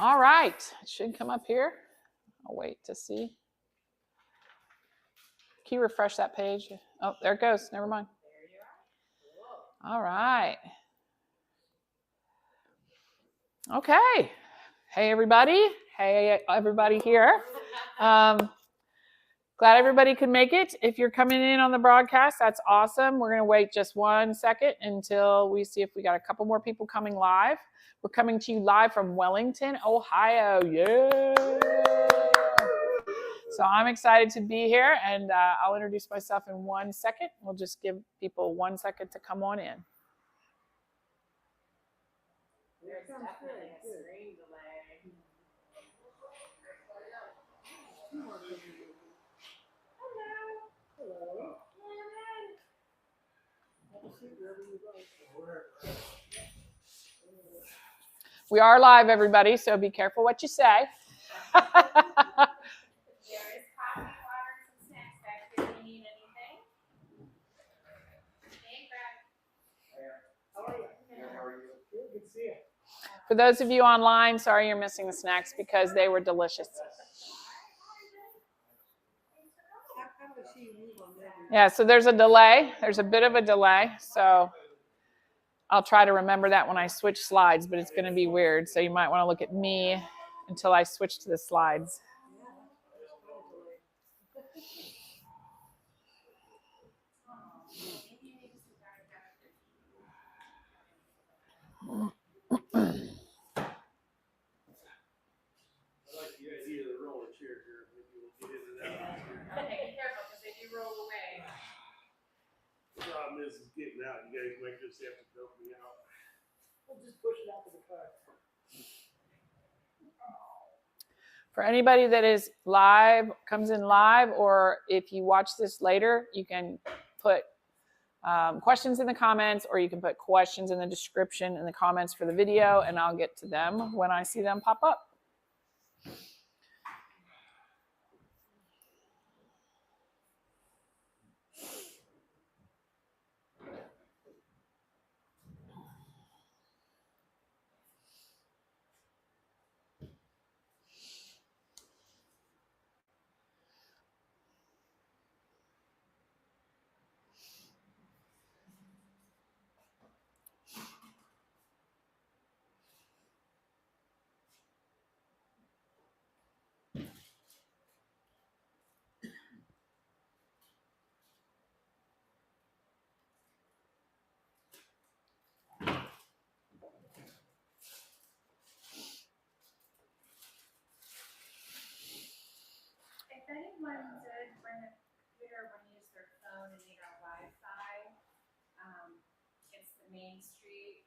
All right, it should come up here. I'll wait to see. Can you refresh that page? Oh, there it goes. Never mind. All right. Okay. Hey, everybody. Hey, everybody here. Glad everybody could make it. If you're coming in on the broadcast, that's awesome. We're going to wait just 1 second until we see if we got a couple more people coming live. We're coming to you live from Wellington, Ohio. Yeah. So I'm excited to be here, and I'll introduce myself in 1 second. We'll just give people 1 second to come on in. There's definitely a screen delay. Hello. We are live, everybody, so be careful what you say. There is coffee, water, and some snacks back here if you need anything. Hey, Brad. How are you? How are you? Good to see you. For those of you online, sorry you're missing the snacks because they were delicious. Yeah, so there's a delay. There's a bit of a delay, so I'll try to remember that when I switch slides, but it's going to be weird, so you might want to look at me until I switch to the slides. Is getting out. You guys might just have to help me out. We'll just push it out to the car. For anybody that is live, comes in live, or if you watch this later, you can put questions in the comments, or you can put questions in the description in the comments for the video, and I'll get to them when I see them pop up. If anyone did bring a computer when you use their phone and need our Wi-Fi, it's the Main Street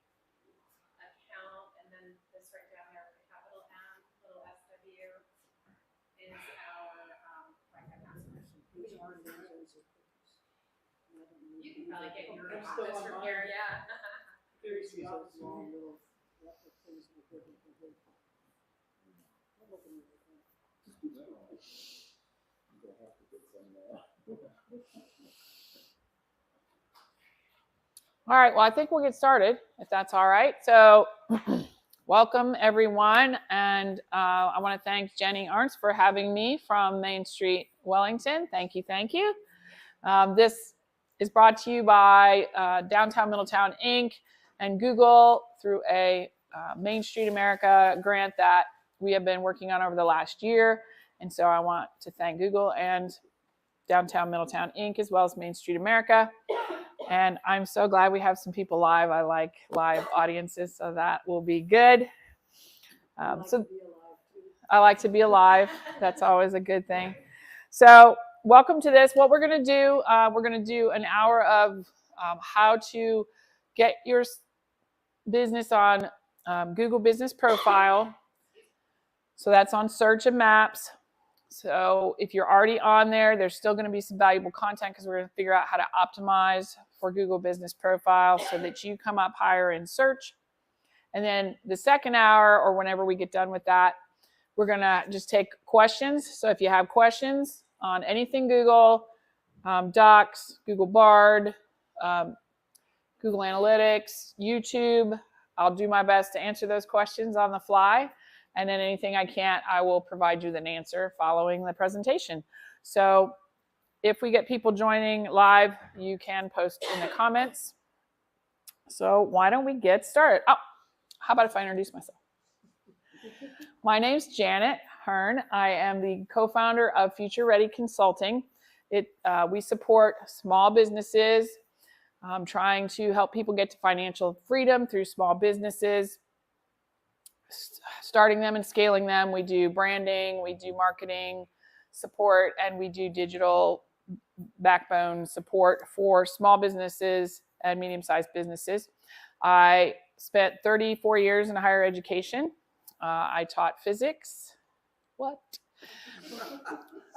account, and then this right down there with the capital M, little SW, is our Wi-Fi password. You can probably get your office from here, yeah. All right, well, I think we'll get started, if that's all right. So welcome, everyone, and I want to thank Jenny Arntz for having me from Main Street, Wellington. Thank you, thank you. This is brought to you by Downtown Middletown, Inc. and Google through a Main Street America grant that we have been working on over the last year. And so I want to thank Google and Downtown Middletown, Inc., as well as Main Street America. And I'm so glad we have some people live. I like live audiences, so that will be good. So I like to be alive. That's always a good thing. So welcome to this. What we're going to do an hour of how to get your business on Google Business Profile. So that's on search and maps. So if you're already on there, there's still going to be some valuable content because we're going to figure out how to optimize for Google Business Profile so that you come up higher in search. And then the second hour, or whenever we get done with that, we're going to just take questions. So if you have questions on anything Google, Docs, Google Bard, Google Analytics, YouTube, I'll do my best to answer those questions on the fly. And then anything I can't, I will provide you with an answer following the presentation. So if we get people joining live, you can post in the comments. So why don't we get started? Oh, how about if I introduce myself? My name's Janet Hearn. I am the co-founder of Future Ready Consulting. We support small businesses, trying to help people get to financial freedom through small businesses, starting them and scaling them. We do branding, we do marketing support, and we do digital backbone support for small businesses and medium-sized businesses. I spent 34 years in higher education. I taught physics. What?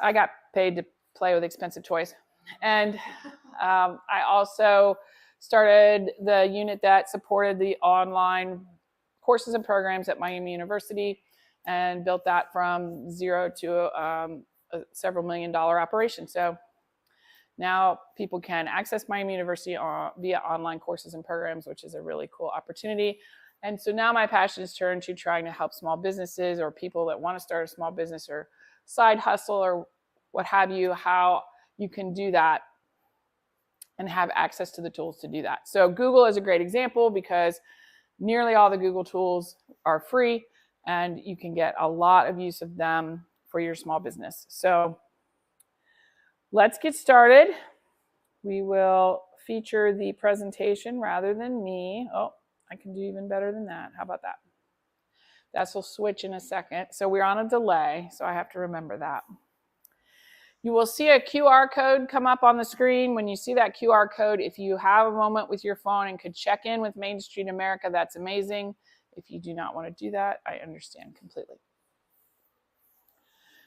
I got paid to play with expensive toys. And I also started the unit that supported the online courses and programs at Miami University and built that from zero to a several $1 million operation. So now people can access Miami University via online courses and programs, which is a really cool opportunity. And so now my passion is turned to trying to help small businesses or people that want to start a small business or side hustle or what have you, how you can do that and have access to the tools to do that. So Google is a great example because nearly all the Google tools are free and you can get a lot of use of them for your small business. So let's get started. We will feature the presentation rather than me. Oh, I can do even better than that. How about that? That will switch in a second. So we're on a delay, so I have to remember that. You will see a QR code come up on the screen. When you see that QR code, if you have a moment with your phone and could check in with Main Street America, that's amazing. If you do not want to do that, I understand completely.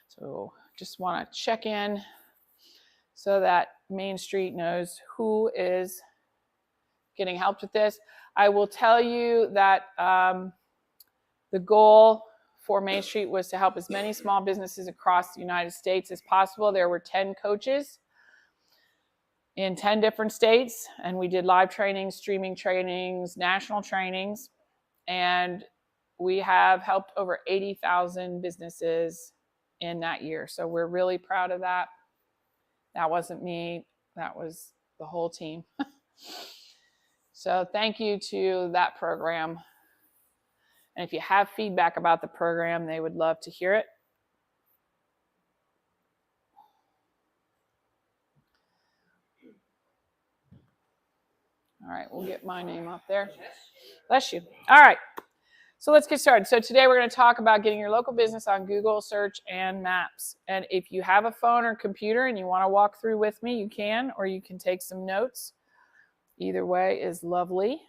So just want to check in so that Main Street knows who is getting helped with this. I will tell you that the goal for Main Street was to help as many small businesses across the United States as possible. There were 10 coaches in 10 different states, and we did live trainings, streaming trainings, national trainings, and we have helped over 80,000 businesses in that year. So we're really proud of that. That wasn't me, that was the whole team. So thank you to that program. And if you have feedback about the program, they would love to hear it. All right, we'll get my name up there. Bless you. All right, so let's get started. So today we're going to talk about getting your local business on Google search and maps. And if you have a phone or computer and you want to walk through with me, you can, or you can take some notes. Either way is lovely.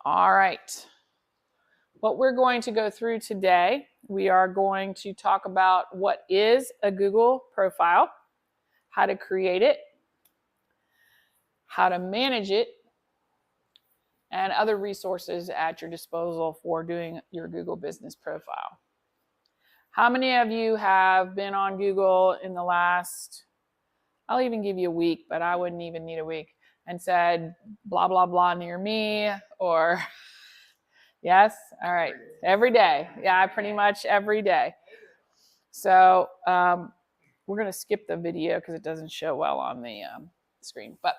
All right. What we're going to go through today, we are going to talk about what is a Google profile, how to create it, how to manage it, and other resources at your disposal for doing your Google business profile. How many of you have been on Google in the last, I'll even give you a week, but I wouldn't even need a week, and said blah, blah, blah near me, or yes? All right, every day. Yeah, pretty much every day. So we're gonna skip the video because it doesn't show well on the screen, but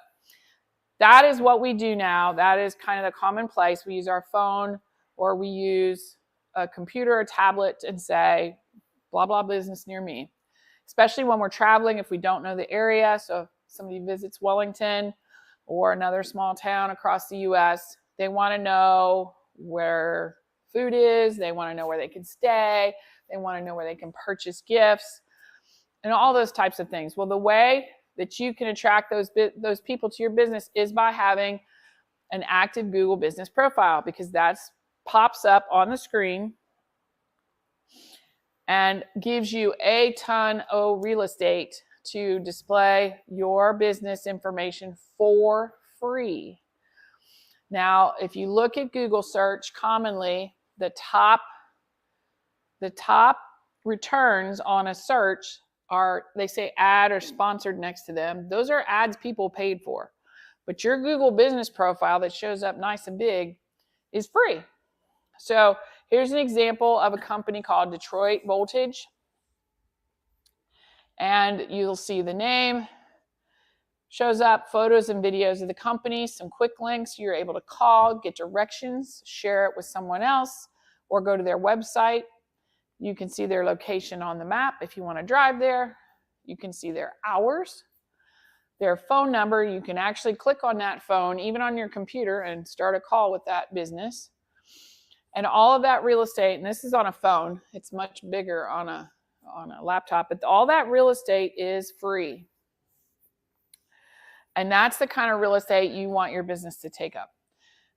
that is what we do now. That is kind of the commonplace. We use our phone or we use a computer or tablet and say, blah, blah, business near me. Especially when we're traveling, if we don't know the area. So if somebody visits Wellington or another small town across the US, they want to know where food is. They want to know where they can stay. They want to know where they can purchase gifts and all those types of things. Well, the way that you can attract those people to your business is by having an active Google business profile, because that pops up on the screen and gives you a ton of real estate to display your business information for free. Now, if you look at Google search, commonly the top returns on a search are, they say ad or sponsored next to them. Those are ads people paid for. But your Google business profile that shows up nice and big is free. So here's an example of a company called Detroit Voltage. And you'll see the name. Shows up photos and videos of the company, some quick links. You're able to call, get directions, share it with someone else, or go to their website. You can see their location on the map if you want to drive there. You can see their hours, their phone number. You can actually click on that phone, even on your computer, and start a call with that business. And all of that real estate, and this is on a phone, it's much bigger on a laptop, but all that real estate is free. And that's the kind of real estate you want your business to take up.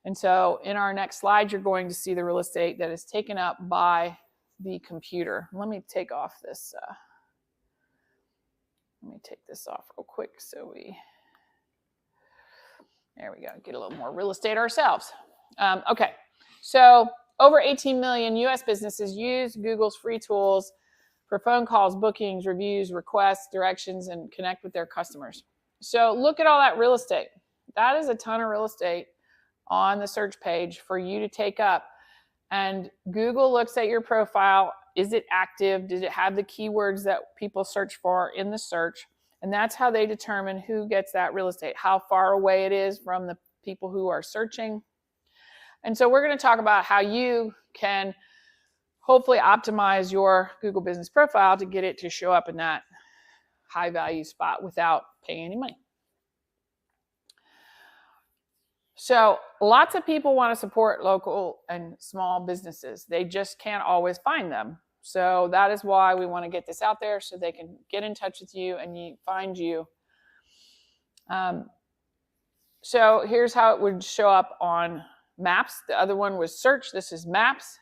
And so in our next slide, you're going to see the real estate that is taken up by the computer. Let me take off this. Let me take this off real quick so there we go, get a little more real estate ourselves. Okay, so over 18 million US businesses use Google's free tools for phone calls, bookings, reviews, requests, directions, and connect with their customers. So look at all that real estate. That is a ton of real estate on the search page for you to take up. And Google looks at your profile. Is it active? Did it have the keywords that people search for in the search? And that's how they determine who gets that real estate, how far away it is from the people who are searching. And so we're going to talk about how you can hopefully optimize your Google Business Profile to get it to show up in that high value spot without paying any money. So lots of people want to support local and small businesses. They just can't always find them. So that is why we want to get this out there so they can get in touch with you and find you. So here's how it would show up on Maps. The other one was search. This is Maps.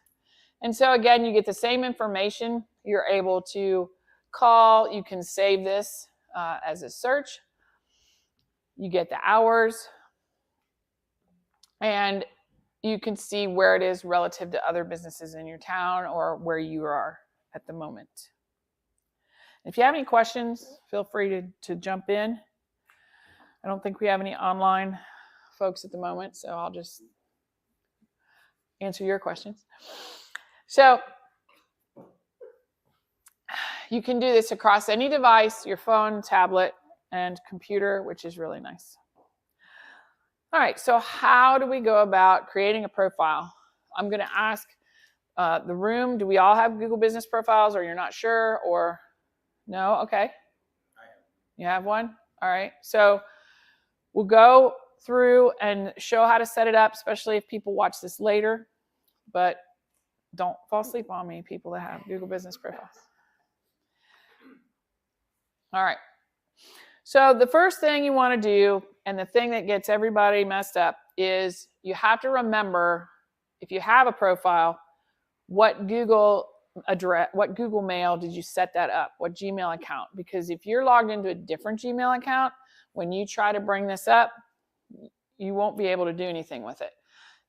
And so again, you get the same information. You're able to call. You can save this as a search. You get the hours. And you can see where it is relative to other businesses in your town or where you are at the moment. If you have any questions, feel free to jump in. I don't think we have any online folks at the moment, so I'll just answer your questions. So you can do this across any device, your phone, tablet, and computer, which is really nice. All right, so how do we go about creating a profile? I'm going to ask the room, do we all have Google Business Profiles, or you're not sure, or no? Okay. I have. You have one? All right. So we'll go through and show how to set it up, especially if people watch this later. But don't fall asleep on me, people that have Google Business Profiles. All right. So the first thing you want to do, and the thing that gets everybody messed up, is you have to remember, if you have a profile, what Google Mail did you set that up? What Gmail account? Because if you're logged into a different Gmail account, when you try to bring this up, you won't be able to do anything with it.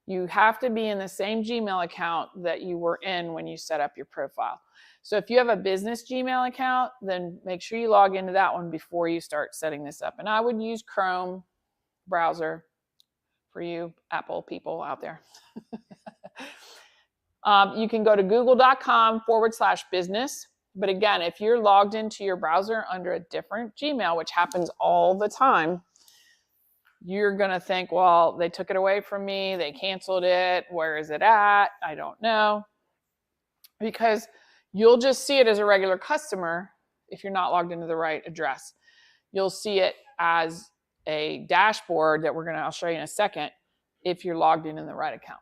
You have to be in the same Gmail account that you were in when you set up your profile. So if you have a business Gmail account, then make sure you log into that one before you start setting this up. And I would use Chrome browser for you Apple people out there. You can go to google.com/business. But again, if you're logged into your browser under a different Gmail, which happens all the time, you're going to think, well, they took it away from me. They canceled it. Where is it at? I don't know. Because you'll just see it as a regular customer if you're not logged into the right address. You'll see it as a dashboard that I'll show you in a second if you're logged in the right account.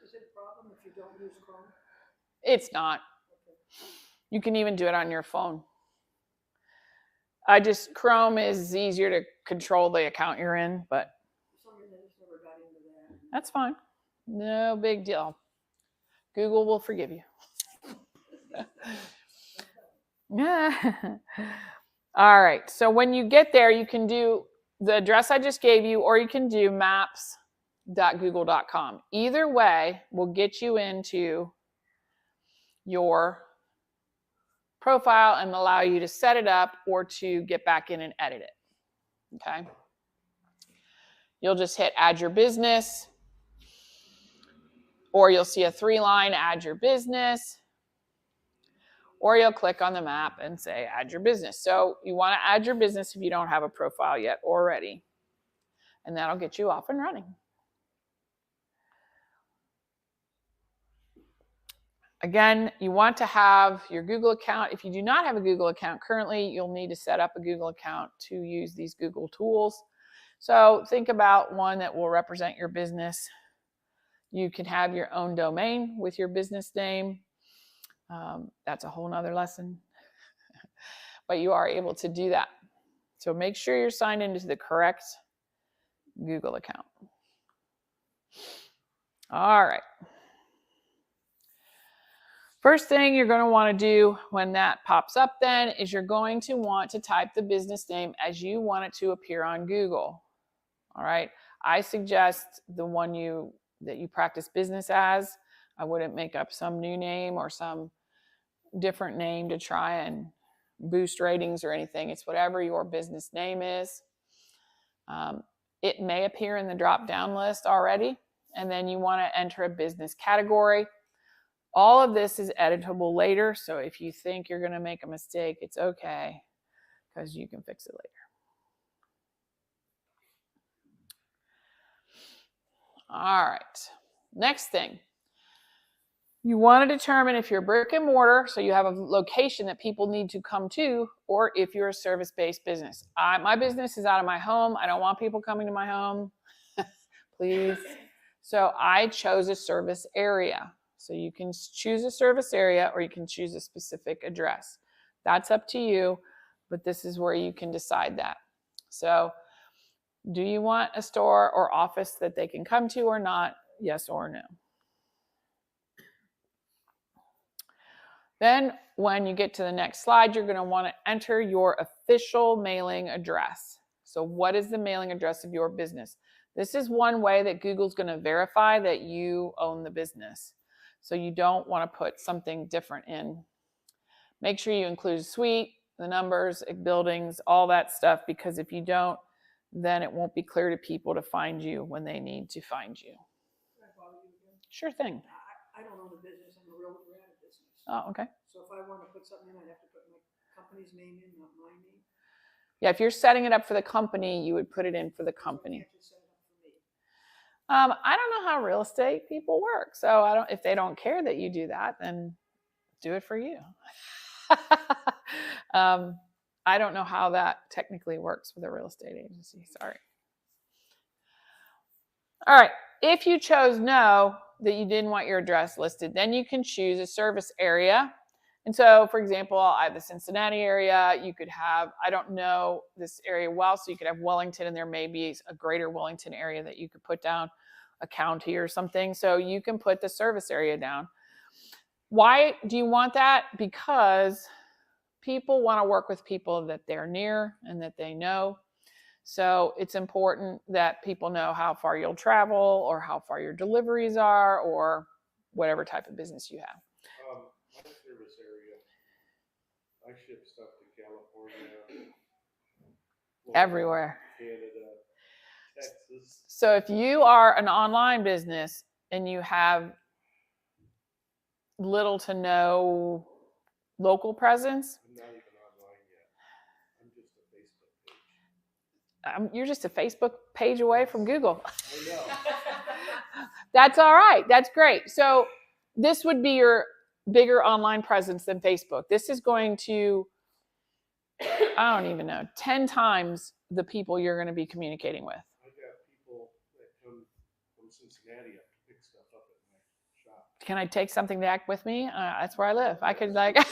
Is it a problem if you don't use Chrome? It's not. You can even do it on your phone. Chrome is easier to control the account you're in, but For some reason I just never got into that. that's fine. No big deal. Google will forgive you. All right, so when you get there, you can do the address I just gave you, or you can do maps.google.com. Either way will get you into your profile and allow you to set it up or to get back in and edit it. Okay. You'll just hit add your business. or you'll see a 3-line add your business, or you'll click on the map and say add your business. So you want to add your business if you don't have a profile yet already, and that'll get you off and running. Again, you want to have your Google account. If you do not have a Google account currently, you'll need to set up a Google account to use these Google tools. So think about one that will represent your business. You can have your own domain with your business name. That's a whole nother lesson, but you are able to do that. So make sure you're signed into the correct Google account. All right. First thing you're going to want to do when that pops up then is you're going to want to type the business name as you want it to appear on Google. All right. I suggest the one that you practice business as. I wouldn't make up some new name or some different name to try and boost ratings or anything. It's whatever your business name is. It may appear in the drop-down list already, and then you want to enter a business category. All of this is editable later, so if you think you're going to make a mistake, it's okay, because you can fix it later. All right, next thing. You want to determine if you're brick and mortar, so you have a location that people need to come to, or if you're a service-based business. My business is out of my home. I don't want people coming to my home, please. So I chose a service area. So you can choose a service area or you can choose a specific address. That's up to you, but this is where you can decide that. So do you want a store or office that they can come to or not? Yes or no. Then when you get to the next slide, you're going to want to enter your official mailing address. So what is the mailing address of your business? This is one way that Google's going to verify that you own the business. So you don't want to put something different in. Make sure you include suite, the numbers, buildings, all that stuff, because if you don't, then it won't be clear to people to find you when they need to find you. Can I bother you again? Sure thing. I don't own the business. I'm a realtor at a business. Oh, okay. So if I want to put something in, I'd have to put my company's name in, not my name. Yeah, if you're setting it up for the company, you would put it in for the company. So I can't just set it up for me. I don't know how real estate people work. So if they don't care that you do that, then do it for you. I don't know how that technically works with a real estate agency. Sorry. All right. If you chose no, that you didn't want your address listed, then you can choose a service area. And so, for example, I have the Cincinnati area. You could have, I don't know this area well, so you could have Wellington, and there may be a greater Wellington area that you could put down, a county or something. So you can put the service area down. Why do you want that? Because people want to work with people that they're near and that they know. So it's important that people know how far you'll travel or how far your deliveries are or whatever type of business you have. My service area, I ship stuff to California, Florida, Everywhere. Canada, Texas. So if you are an online business and you have little to no local presence, I'm not even online yet. I'm just a Facebook page. you're just a Facebook page away from Google. I know. That's all right. That's great. So this would be your bigger online presence than Facebook. This is going to, I don't even know, 10 times the people you're going to be communicating with. I got people that come from Cincinnati up to pick stuff up at my shop. Can I take something back with me? That's where I live. I could like. I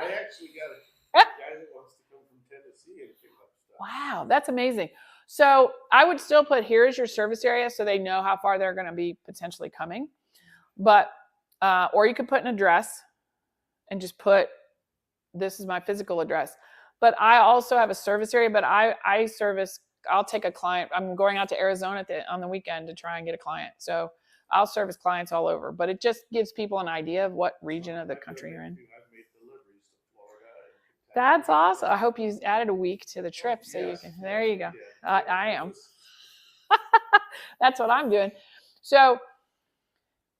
actually got a guy that wants to come from Tennessee and pick up stuff. Wow, that's amazing. So I would still put here is your service area so they know how far they're going to be potentially coming. But, or you could put an address and just put, this is my physical address. But I also have a service area, but I service, I'll take a client. I'm going out to Arizona on the weekend to try and get a client. So I'll service clients all over, but it just gives people an idea of what region of the country you're in. I've made deliveries to Florida and Kentucky. That's awesome. I hope you added a week to the trip so you can, there you go. I am. That's what I'm doing. So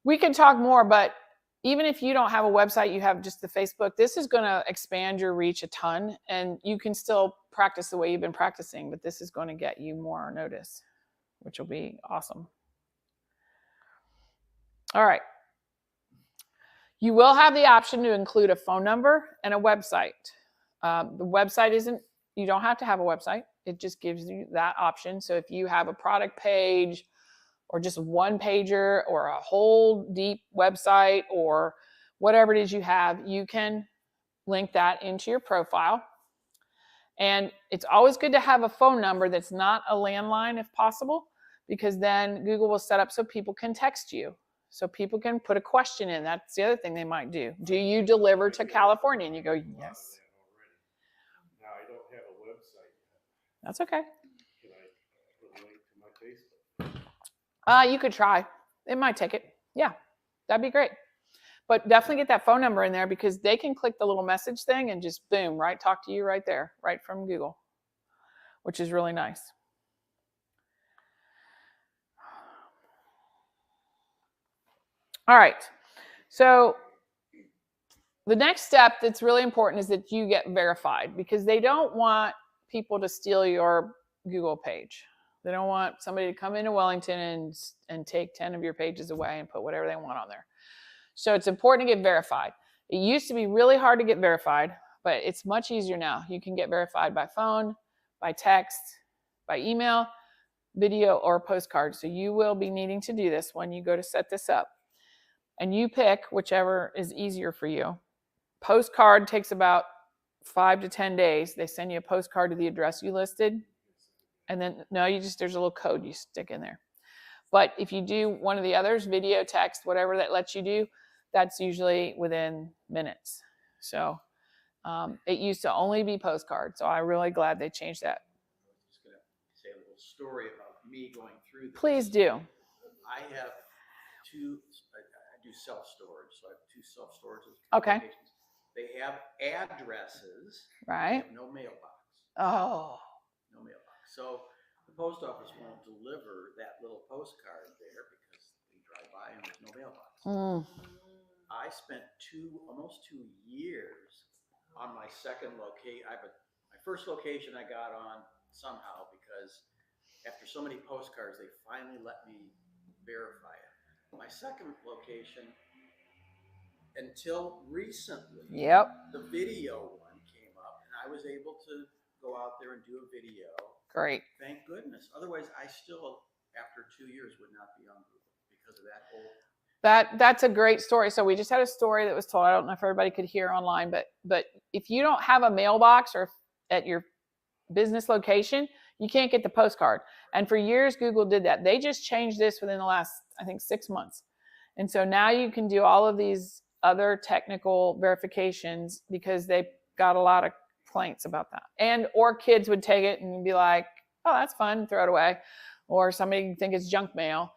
We can talk more, but even if you don't have a website, you have just the Facebook, this is going to expand your reach a ton, and you can still practice the way you've been practicing, but this is going to get you more notice, which will be awesome. All right. You will have the option to include a phone number and a website. The website isn't, you don't have to have a website. It just gives you that option. So if you have a product page or just one pager or a whole deep website or whatever it is you have, you can link that into your profile. And it's always good to have a phone number that's not a landline if possible, because then Google will set up so people can text you. So people can put a question in. That's the other thing they might do. Do you deliver to California? And you go, yes. Now I don't have a website yet. That's okay. Can I put a link to my Facebook? You could try. It might take it. Yeah, that'd be great. But definitely get that phone number in there, because they can click the little message thing and just boom, right, talk to you right there, right from Google, which is really nice. All right. So the next step that's really important is that you get verified, because they don't want people to steal your Google page. They don't want somebody to come into Wellington and take 10 of your pages away and put whatever they want on there. So it's important to get verified. It used to be really hard to get verified, but it's much easier now. You can get verified by phone, by text, by email, video, or postcard. So you will be needing to do this when you go to set this up. And you pick whichever is easier for you. Postcard takes about 5 to 10 days. They send you a postcard to the address you listed. And then, no, there's a little code you stick in there. But if you do one of the others, video, text, whatever that lets you do, that's usually within minutes. So it used to only be postcard. So I'm really glad they changed that. I was just going to say a little story about me going through this. Please do. I have I do self-storage, so I have 2 self-storages. Okay. Locations. They have addresses. Right. They have no mailbox. Oh. No mailbox. So the post office won't deliver that little postcard there because they drive by and there's no mailbox. Mm. I spent almost 2 years on my second location. My first location I got on somehow because after so many postcards, they finally let me verify it. My second location, until recently, the video one came up, and I was able to go out there and do a video. Great. Thank goodness. Otherwise, I still, after 2 years, would not be on Google because of that whole. That's a great story. So we just had a story that was told. I don't know if everybody could hear online, but if you don't have a mailbox or at your business location, you can't get the postcard. And for years, Google did that. They just changed this within the last, I think, 6 months. And so now you can do all of these other technical verifications because they got a lot of complaints about that. Or kids would take it and be like, oh, that's fun, throw it away. Or somebody think it's junk mail.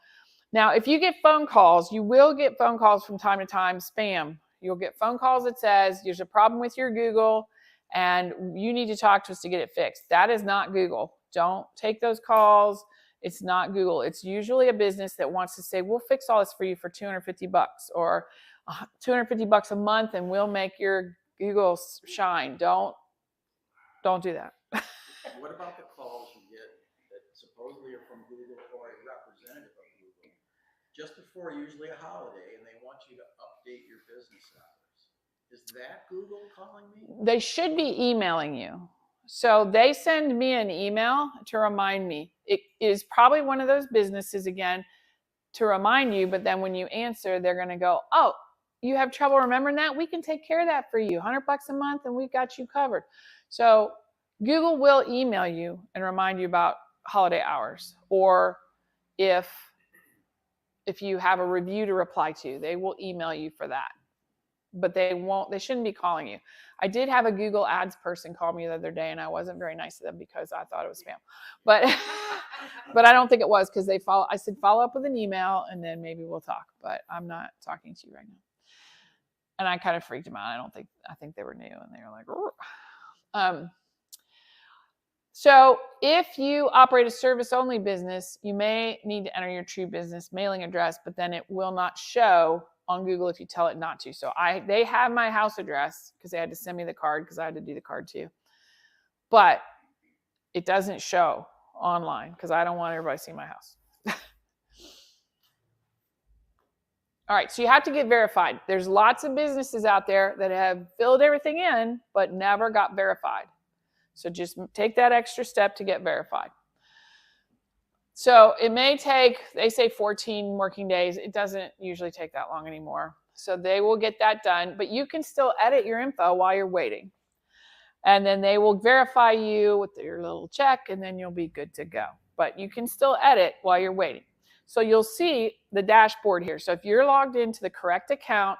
Now, if you get phone calls, you will get phone calls from time to time, spam. You'll get phone calls that says there's a problem with your Google and you need to talk to us to get it fixed. That is not Google. Don't take those calls. It's not Google. It's usually a business that wants to say, we'll fix all this for you for $250 or $250 a month and we'll make your Google shine. Don't do that. What about the calls you get that supposedly are from Google or a representative of Google just before usually a holiday and they want you to update your business hours? Is that Google calling me? They should be emailing you. So they send me an email to remind me. It is probably one of those businesses, again, to remind you, but then when you answer, they're going to go, oh, you have trouble remembering that? We can take care of that for you. $100 a month and we've got you covered. So Google will email you and remind you about holiday hours. Or if you have a review to reply to, they will email you for that. But they shouldn't be calling you. I did have a Google Ads person call me the other day and I wasn't very nice to them because I thought it was spam. But I don't think it was because I said follow up with an email and then maybe we'll talk. But I'm not talking to you right now. And I kind of freaked them out. I think they were new and they were like, So if you operate a service-only business, you may need to enter your true business mailing address, but then it will not show on Google if you tell it not to. So they have my house address because they had to send me the card because I had to do the card too. But it doesn't show online because I don't want everybody to see my house. All right, so you have to get verified. There's lots of businesses out there that have filled everything in but never got verified. So just take that extra step to get verified. So it may take, they say 14 working days. It doesn't usually take that long anymore. So they will get that done, but you can still edit your info while you're waiting. And then they will verify you with your little check, and then you'll be good to go. But you can still edit while you're waiting. So you'll see the dashboard here. So if you're logged into the correct account,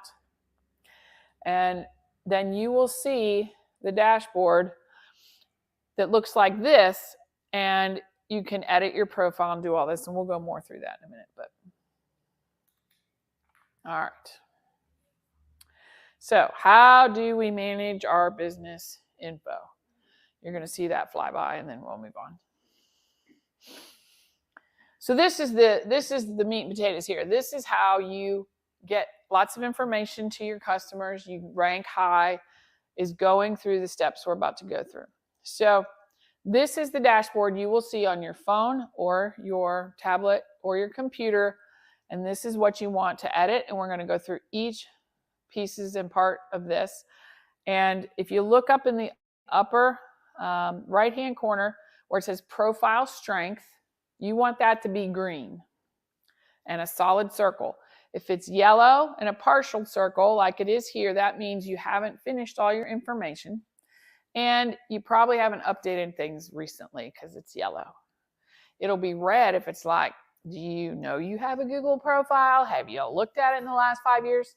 and then you will see the dashboard that looks like this, and you can edit your profile and do all this, and we'll go more through that in a minute. But all right. So how do we manage our business info? You're going to see that fly by, and then we'll move on. So this is the meat and potatoes here. This is how you get lots of information to your customers. You rank high, is going through the steps we're about to go through. So this is the dashboard you will see on your phone or your tablet or your computer. And this is what you want to edit. And we're going to go through each pieces and part of this. And if you look up in the upper right-hand corner where it says profile strength, you want that to be green and a solid circle. If it's yellow and a partial circle like it is here, that means you haven't finished all your information. And you probably haven't updated things recently because it's yellow. It'll be red if it's like, do you know you have a Google profile? Have you looked at it in the last 5 years?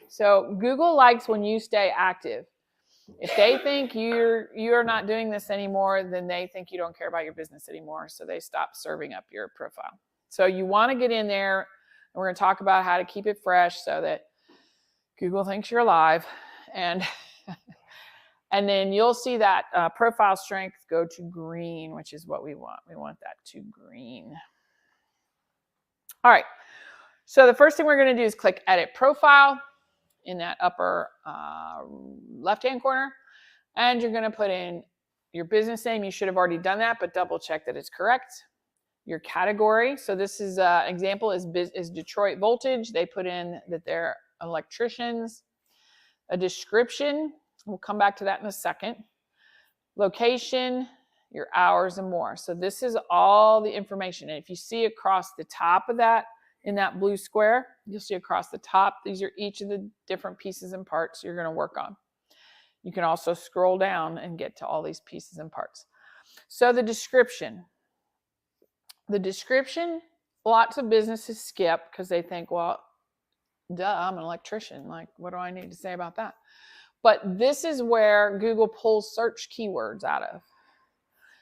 So Google likes when you stay active. If they think you're not doing this anymore, then they think you don't care about your business anymore. So they stop serving up your profile. So you want to get in there, and we're going to talk about how to keep it fresh so that Google thinks you're alive. And then you'll see that profile strength go to green, which is what we want. We want that to green. All right. So the first thing we're going to do is click Edit Profile in that upper left-hand corner. And you're going to put in your business name. You should have already done that, but double check that it's correct. Your category. So this is an example is Detroit Voltage. They put in that they're electricians. A description. We'll come back to that in a second. Location, your hours, and more. So this is all the information. And if you see across the top of that, in that blue square, you'll see across the top, these are each of the different pieces and parts you're going to work on. You can also scroll down and get to all these pieces and parts. So the description. The description, lots of businesses skip because they think, well, duh, I'm an electrician. Like, what do I need to say about that? But this is where Google pulls search keywords out of.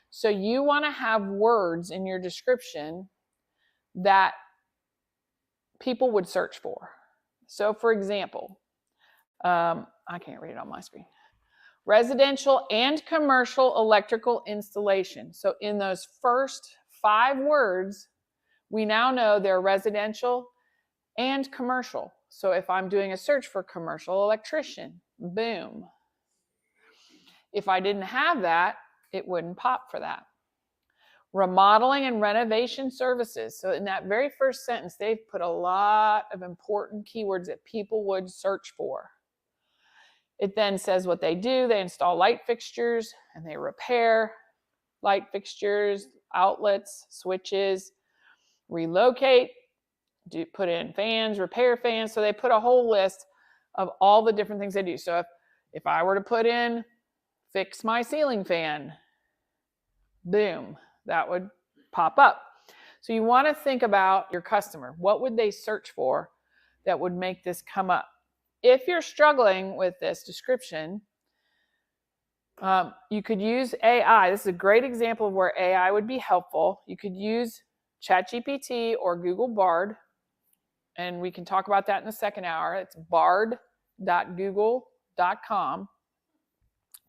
So you want to have words in your description that people would search for. So for example, I can't read it on my screen. Residential and commercial electrical installation. So in those first 5 words, we now know they're residential and commercial. So if I'm doing a search for commercial electrician, boom. If I didn't have that, it wouldn't pop for that. Remodeling and renovation services. So in that very first sentence, they've put a lot of important keywords that people would search for. It then says what they do. They install light fixtures and they repair light fixtures, outlets, switches, relocate, put in fans, repair fans. So they put a whole list of all the different things they do. So if I were to put in fix my ceiling fan, boom, that would pop up. So you want to think about your customer. What would they search for that would make this come up? If you're struggling with this description, you could use AI. This is a great example of where AI would be helpful. You could use ChatGPT or Google Bard, and we can talk about that in the second hour. It's bard.google.com,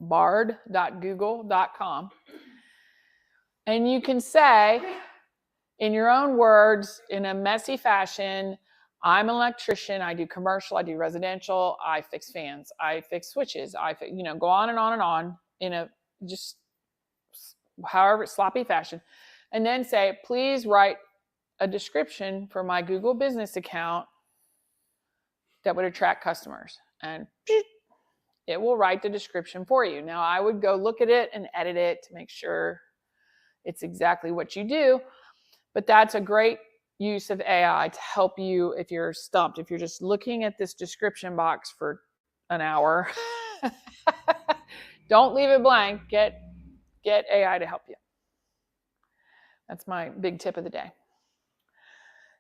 bard.google.com. And you can say, in your own words, in a messy fashion, I'm an electrician, I do commercial, I do residential, I fix fans, I fix switches, go on and on in a just however sloppy fashion. And then say, please write a description for my Google business account that would attract customers. And it will write the description for you. Now, I would go look at it and edit it to make sure it's exactly what you do. But that's a great use of AI to help you if you're stumped. If you're just looking at this description box for an hour, don't leave it blank. Get AI to help you. That's my big tip of the day.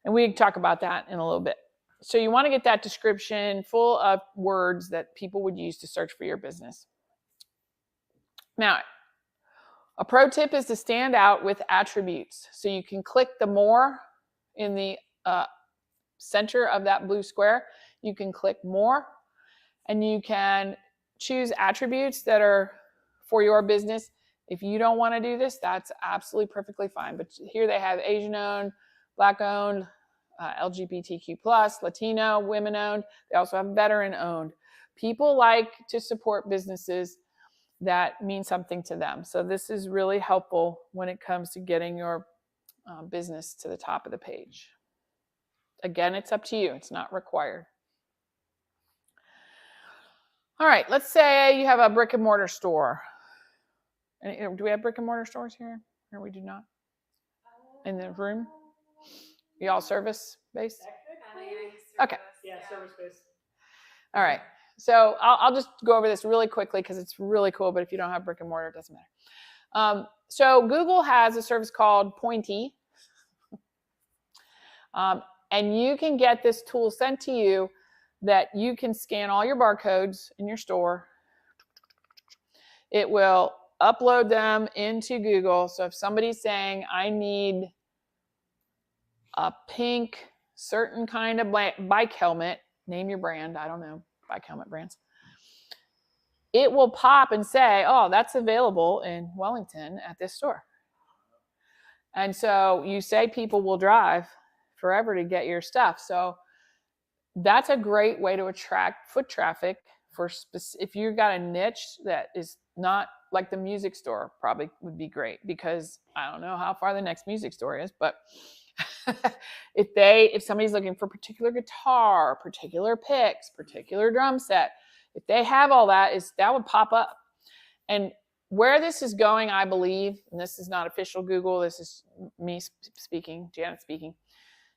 And we can talk about that in a little bit. So you want to get that description full of words that people would use to search for your business. Now, a pro tip is to stand out with attributes. So you can click the more in the center of that blue square. You can click more, and you can choose attributes that are for your business. If you don't want to do this, that's absolutely perfectly fine. But here they have Asian-owned, Black-owned, LGBTQ+, Latino, women-owned. They also have veteran-owned. People like to support businesses that mean something to them. So this is really helpful when it comes to getting your business to the top of the page. Again, it's up to you. It's not required. All right, let's say you have a brick and mortar store. Do we have brick and mortar stores here? Or we do not? In the room? You all service based? Okay. Yeah, service based. All right. So I'll just go over this really quickly because it's really cool, but if you don't have brick and mortar, it doesn't matter. So Google has a service called Pointy. And you can get this tool sent to you that you can scan all your barcodes in your store. It will upload them into Google. So if somebody's saying, I need a pink certain kind of bike helmet, name your brand, I don't know, bike helmet brands. It will pop and say, oh, that's available in Wellington at this store. And so you say people will drive forever to get your stuff. So that's a great way to attract foot traffic for if you've got a niche that is not like the music store, probably would be great, because I don't know how far the next music store is, but if somebody's looking for particular guitar, particular picks, particular drum set, if they have all that, that would pop up. And where this is going, I believe, and this is not official Google, this is me speaking, Janet speaking,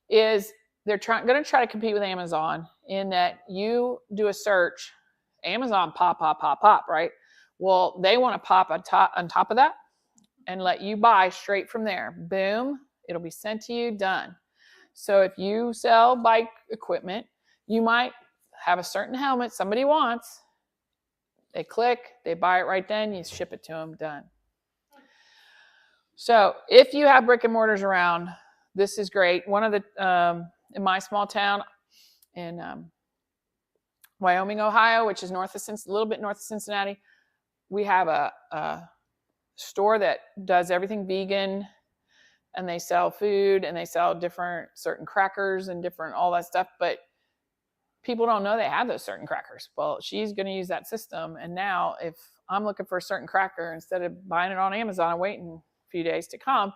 is they're going to try to compete with Amazon in that you do a search, Amazon pop, right? Well, they want to pop on top of that and let you buy straight from there. Boom, it'll be sent to you, done. So if you sell bike equipment, you might have a certain helmet somebody wants. They click, they buy it right then, you ship it to them, done. So if you have brick and mortars around, this is great. One of the, in my small town in Wyoming, Ohio, which is a little bit north of Cincinnati, we have a store that does everything vegan, and they sell food and they sell certain crackers and all that stuff, but people don't know they have those certain crackers. Well, she's going to use that system, and now if I'm looking for a certain cracker, instead of buying it on Amazon and waiting a few days to come,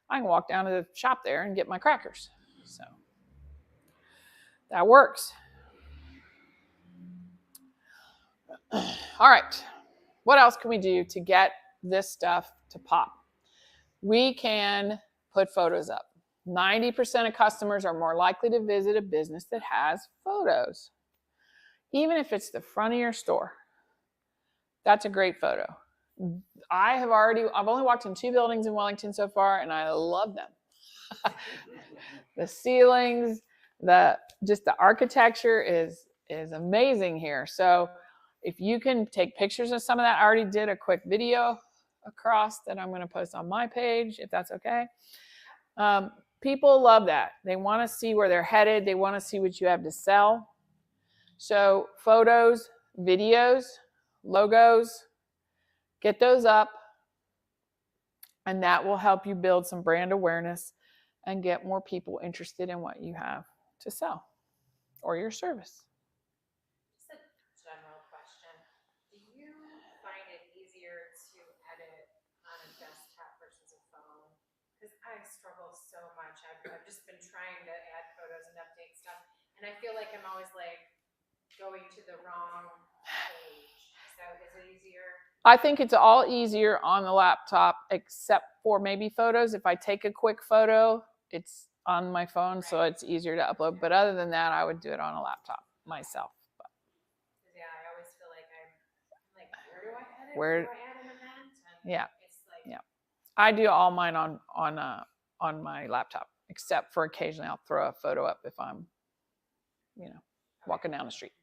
I can walk down to the shop there and get my crackers. So that works. All right. What else can we do to get this stuff to pop? We can put photos up. 90% of customers are more likely to visit a business that has photos. Even if it's the front of your store, that's a great photo. I've only walked in 2 buildings in Wellington so far, and I love them. The ceilings, just the architecture is amazing here. So if you can take pictures of some of that, I already did a quick video across that I'm going to post on my page, if that's okay. People love that. They want to see where they're headed. They want to see what you have to sell. So photos, videos, logos, get those up. And that will help you build some brand awareness and get more people interested in what you have to sell or your service. Just a general question. Do you find it easier to edit on a desktop versus a phone? Because I struggle so much. I've just been trying to add photos and update stuff. And I feel like I'm always like going to the wrong page. So is it easier? I think it's all easier on the laptop except for maybe photos. If I take a quick photo, it's on my phone, so it's easier to upload. But other than that, I would do it on a laptop myself. But Yeah, I always feel like I'm like, where do I edit? Where- do I add an event? And Yeah. It's like, Yeah. I do all mine on my laptop, except for occasionally I'll throw a photo up if I'm, walking down the street.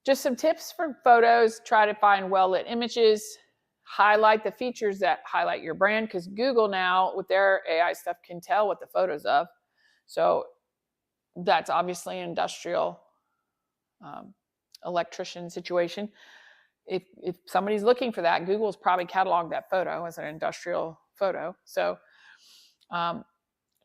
Just some tips for photos. Try to find well-lit images. Highlight the features that highlight your brand, because Google now, with their AI stuff, can tell what the photo's of. So that's obviously an industrial electrician situation. If somebody's looking for that, Google's probably cataloged that photo as an industrial photo. So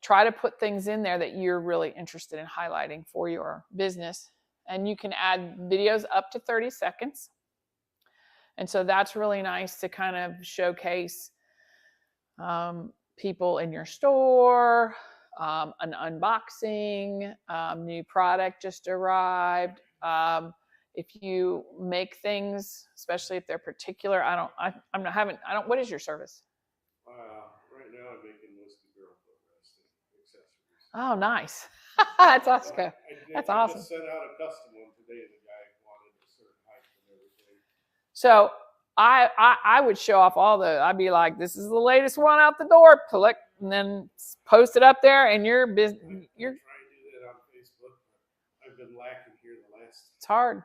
try to put things in there that you're really interested in highlighting for your business. And you can add videos up to 30 seconds. And so that's really nice to kind of showcase people in your store, an unboxing, new product just arrived. If you make things, especially if they're particular, what is your service? Right now I'm making whiskey barrel footrest and accessories. Oh, nice. That's awesome. That's awesome. I just sent out a custom one today, and the guy wanted a certain height and everything. So I would show off I'd be like, this is the latest one out the door, click, and then post it up there, and your business, I'm trying to do that on Facebook, but I've been lacking here the last. It's hard.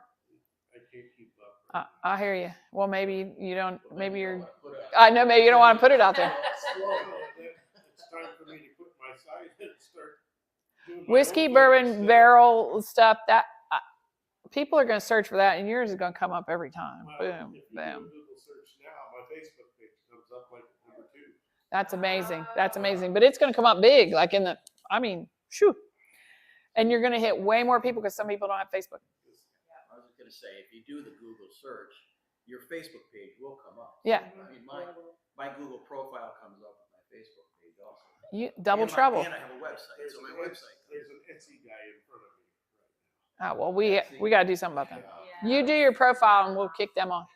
I can't keep up. I hear you. Well, maybe you don't, maybe You don't you're, wanna put it out. I know, maybe you don't want to put it out there. It's time for me to put my site and start doing my Whiskey, own bourbon, thing. barrel stuff, that people are going to search for that, and yours is going to come up every time. Well, Boom, if you do a boom. Google search now, my Facebook page comes up like number 2. That's amazing. That's amazing. But it's going to come up big, like shoo. And you're going to hit way more people because some people don't have Facebook. I was going to say, if you do the Google search, your Facebook page will come up. Yeah. I mean, my Google profile comes up with my Facebook page also. You double And trouble. And I have a website. So my website. There's an Etsy guy in front of me right now. Oh, well, we got to do something about that. Yeah. You do your profile and we'll kick them off.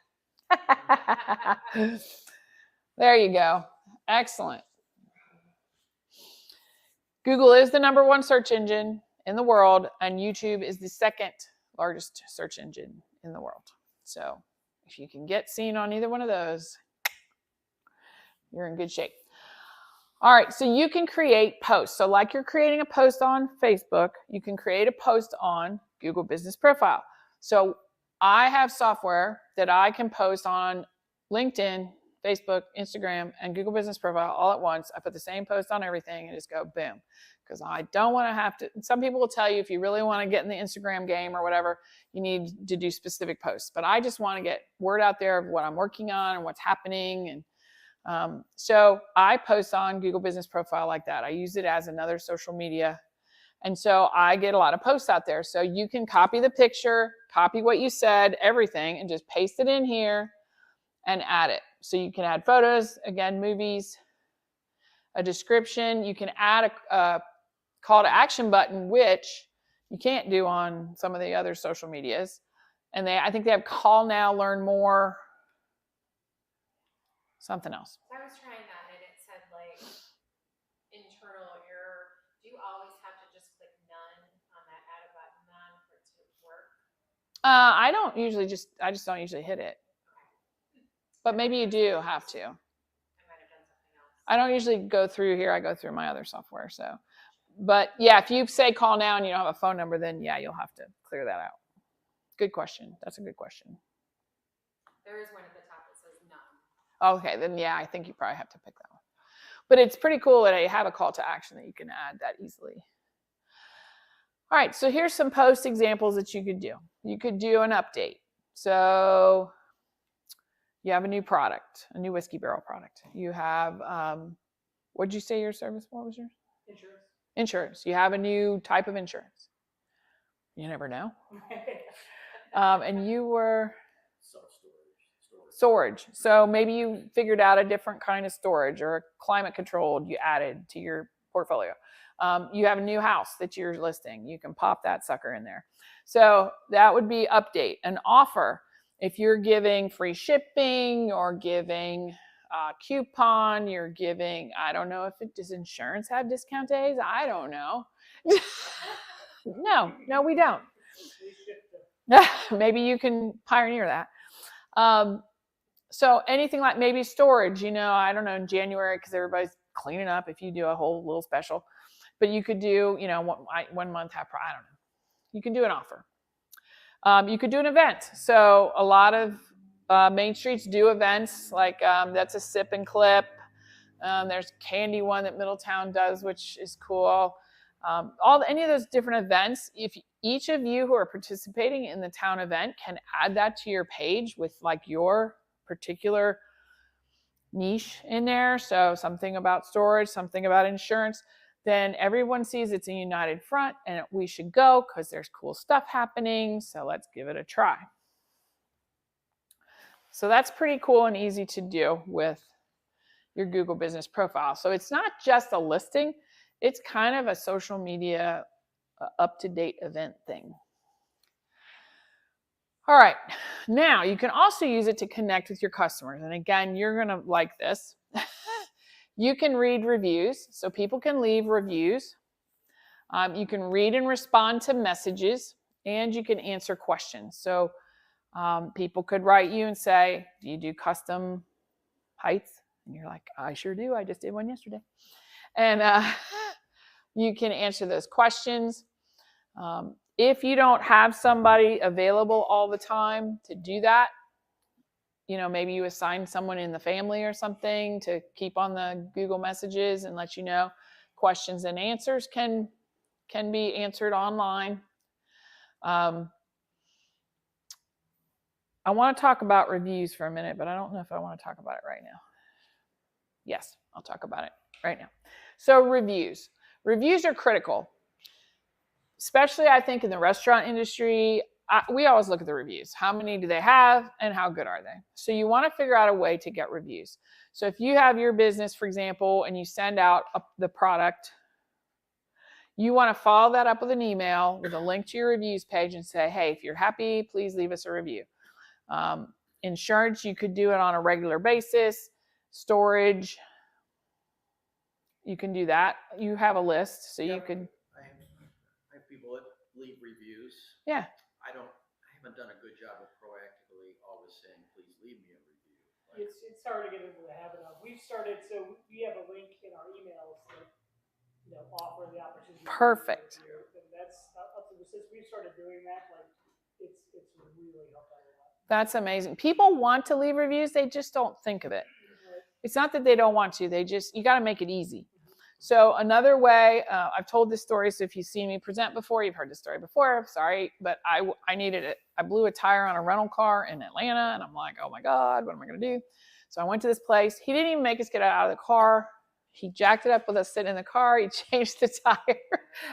There you go. Excellent. Google is the #1 search engine in the world, and YouTube is the second largest search engine in the world. So if you can get seen on either one of those, you're in good shape. All right, so you can create posts. So like you're creating a post on Facebook, you can create a post on Google Business Profile. So I have software that I can post on LinkedIn, Facebook, Instagram, and Google Business Profile all at once. I put the same post on everything and just go boom. Because I don't want to have to, some people will tell you if you really want to get in the Instagram game or whatever, you need to do specific posts. But I just want to get word out there of what I'm working on and what's happening. And so I post on Google Business Profile like that. I use it as another social media. And so I get a lot of posts out there. So you can copy the picture, copy what you said, everything, and just paste it in here and add it. So you can add photos, again, movies, a description. You can add a call to action button, which you can't do on some of the other social medias. And I think they have call now, learn more, something else. I was trying that and it said like internal error. Do you always have to just click none on that add a button then for it to work? I just don't usually hit it. But maybe you do have to. I might have done something else. I don't usually go through here. I go through my other software. So, but yeah, if you say call now and you don't have a phone number, then yeah, you'll have to clear that out. Good question. That's a good question. There is one at the top that says none. Okay, then yeah, I think you probably have to pick that one. But it's pretty cool that I have a call to action that you can add that easily. All right, so here's some post examples that you could do. You could do an update. So You have a new product, a new whiskey barrel product. You have, what'd you say your service? What was yours? Insurance. Insurance. You have a new type of insurance. You never know. And you were storage. So maybe you figured out a different kind of storage or climate controlled you added to your portfolio. You have a new house that you're listing. You can pop that sucker in there. So that would be update. An offer. If you're giving free shipping or giving a coupon, you're giving, I don't know if does insurance have discount days? I don't know. No, we don't. Maybe you can pioneer that. So anything like maybe storage, I don't know, in January, because everybody's cleaning up if you do a whole little special. But you could do, 1 month, I don't know. You can do an offer. You could do an event. So a lot of main streets do events like that's a sip and clip. There's candy one that Middletown does, which is cool. Any of those different events, if each of you who are participating in the town event can add that to your page with like your particular niche in there. So something about storage, something about insurance, then everyone sees it's a united front and we should go because there's cool stuff happening. So let's give it a try. So that's pretty cool and easy to do with your Google business profile. So it's not just a listing, it's kind of a social media up-to-date event thing. All right, now you can also use it to connect with your customers. And again, you're gonna like this. You can read reviews, so people can leave reviews. You can read and respond to messages, and you can answer questions. So people could write you and say, do you do custom heights? And you're like, I sure do. I just did one yesterday. And you can answer those questions. If you don't have somebody available all the time to do that, maybe you assign someone in the family or something to keep on the Google messages and let you know questions and answers can be answered online. I want to talk about reviews for a minute, but I don't know if I want to talk about it right now. Yes, I'll talk about it right now. So reviews. Reviews are critical, especially I think in the restaurant industry. We always look at the reviews. How many do they have and how good are they? So you want to figure out a way to get reviews. So if you have your business, for example, and you send out the product, you want to follow that up with an email with a link to your reviews page and say, hey, if you're happy, please leave us a review. Insurance, you could do it on a regular basis. Storage, you can do that. You have a list, so you could. I have people that leave reviews. Yeah. I haven't done a good job of proactively always saying, please leave me a review. It's hard to get into the habit of. We've started, so we have a link in our emails that offer the opportunity. Perfect. And that's since we've started doing that, it's really helped out a lot. That's amazing. People want to leave reviews, they just don't think of it. It's not that they don't want to, you got to make it easy. So another way, I've told this story, so if you've seen me present before, you've heard this story before, sorry, but I needed it. I blew a tire on a rental car in Atlanta, and I'm like, oh my God, what am I going to do? So I went to this place. He didn't even make us get out of the car. He jacked it up with us sitting in the car. He changed the tire,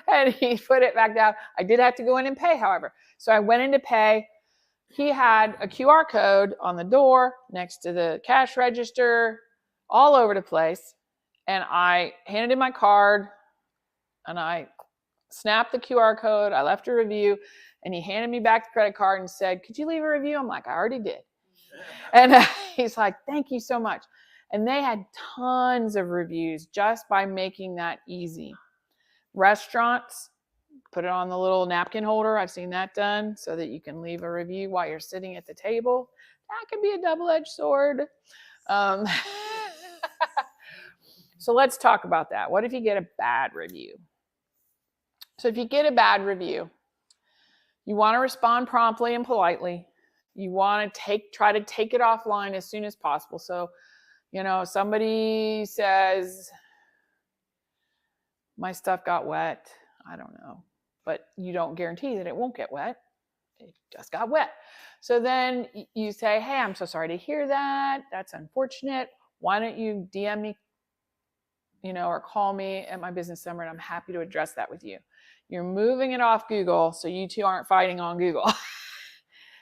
and he put it back down. I did have to go in and pay, however. So I went in to pay. He had a QR code on the door, next to the cash register, all over the place. And I handed him my card and I snapped the QR code. I left a review and he handed me back the credit card and said, could you leave a review? I'm like, I already did. And he's like, thank you so much. And they had tons of reviews just by making that easy. Restaurants, put it on the little napkin holder. I've seen that done so that you can leave a review while you're sitting at the table. That can be a double-edged sword. So let's talk about that. What if you get a bad review? So if you get a bad review, you want to respond promptly and politely. You want to try to take it offline as soon as possible. So, somebody says, my stuff got wet. I don't know. But you don't guarantee that it won't get wet. it just got wet. So then you say, hey, I'm so sorry to hear that. That's unfortunate. Why don't you DM me, or call me at my business number, and I'm happy to address that with you. You're moving it off Google so you two aren't fighting on Google.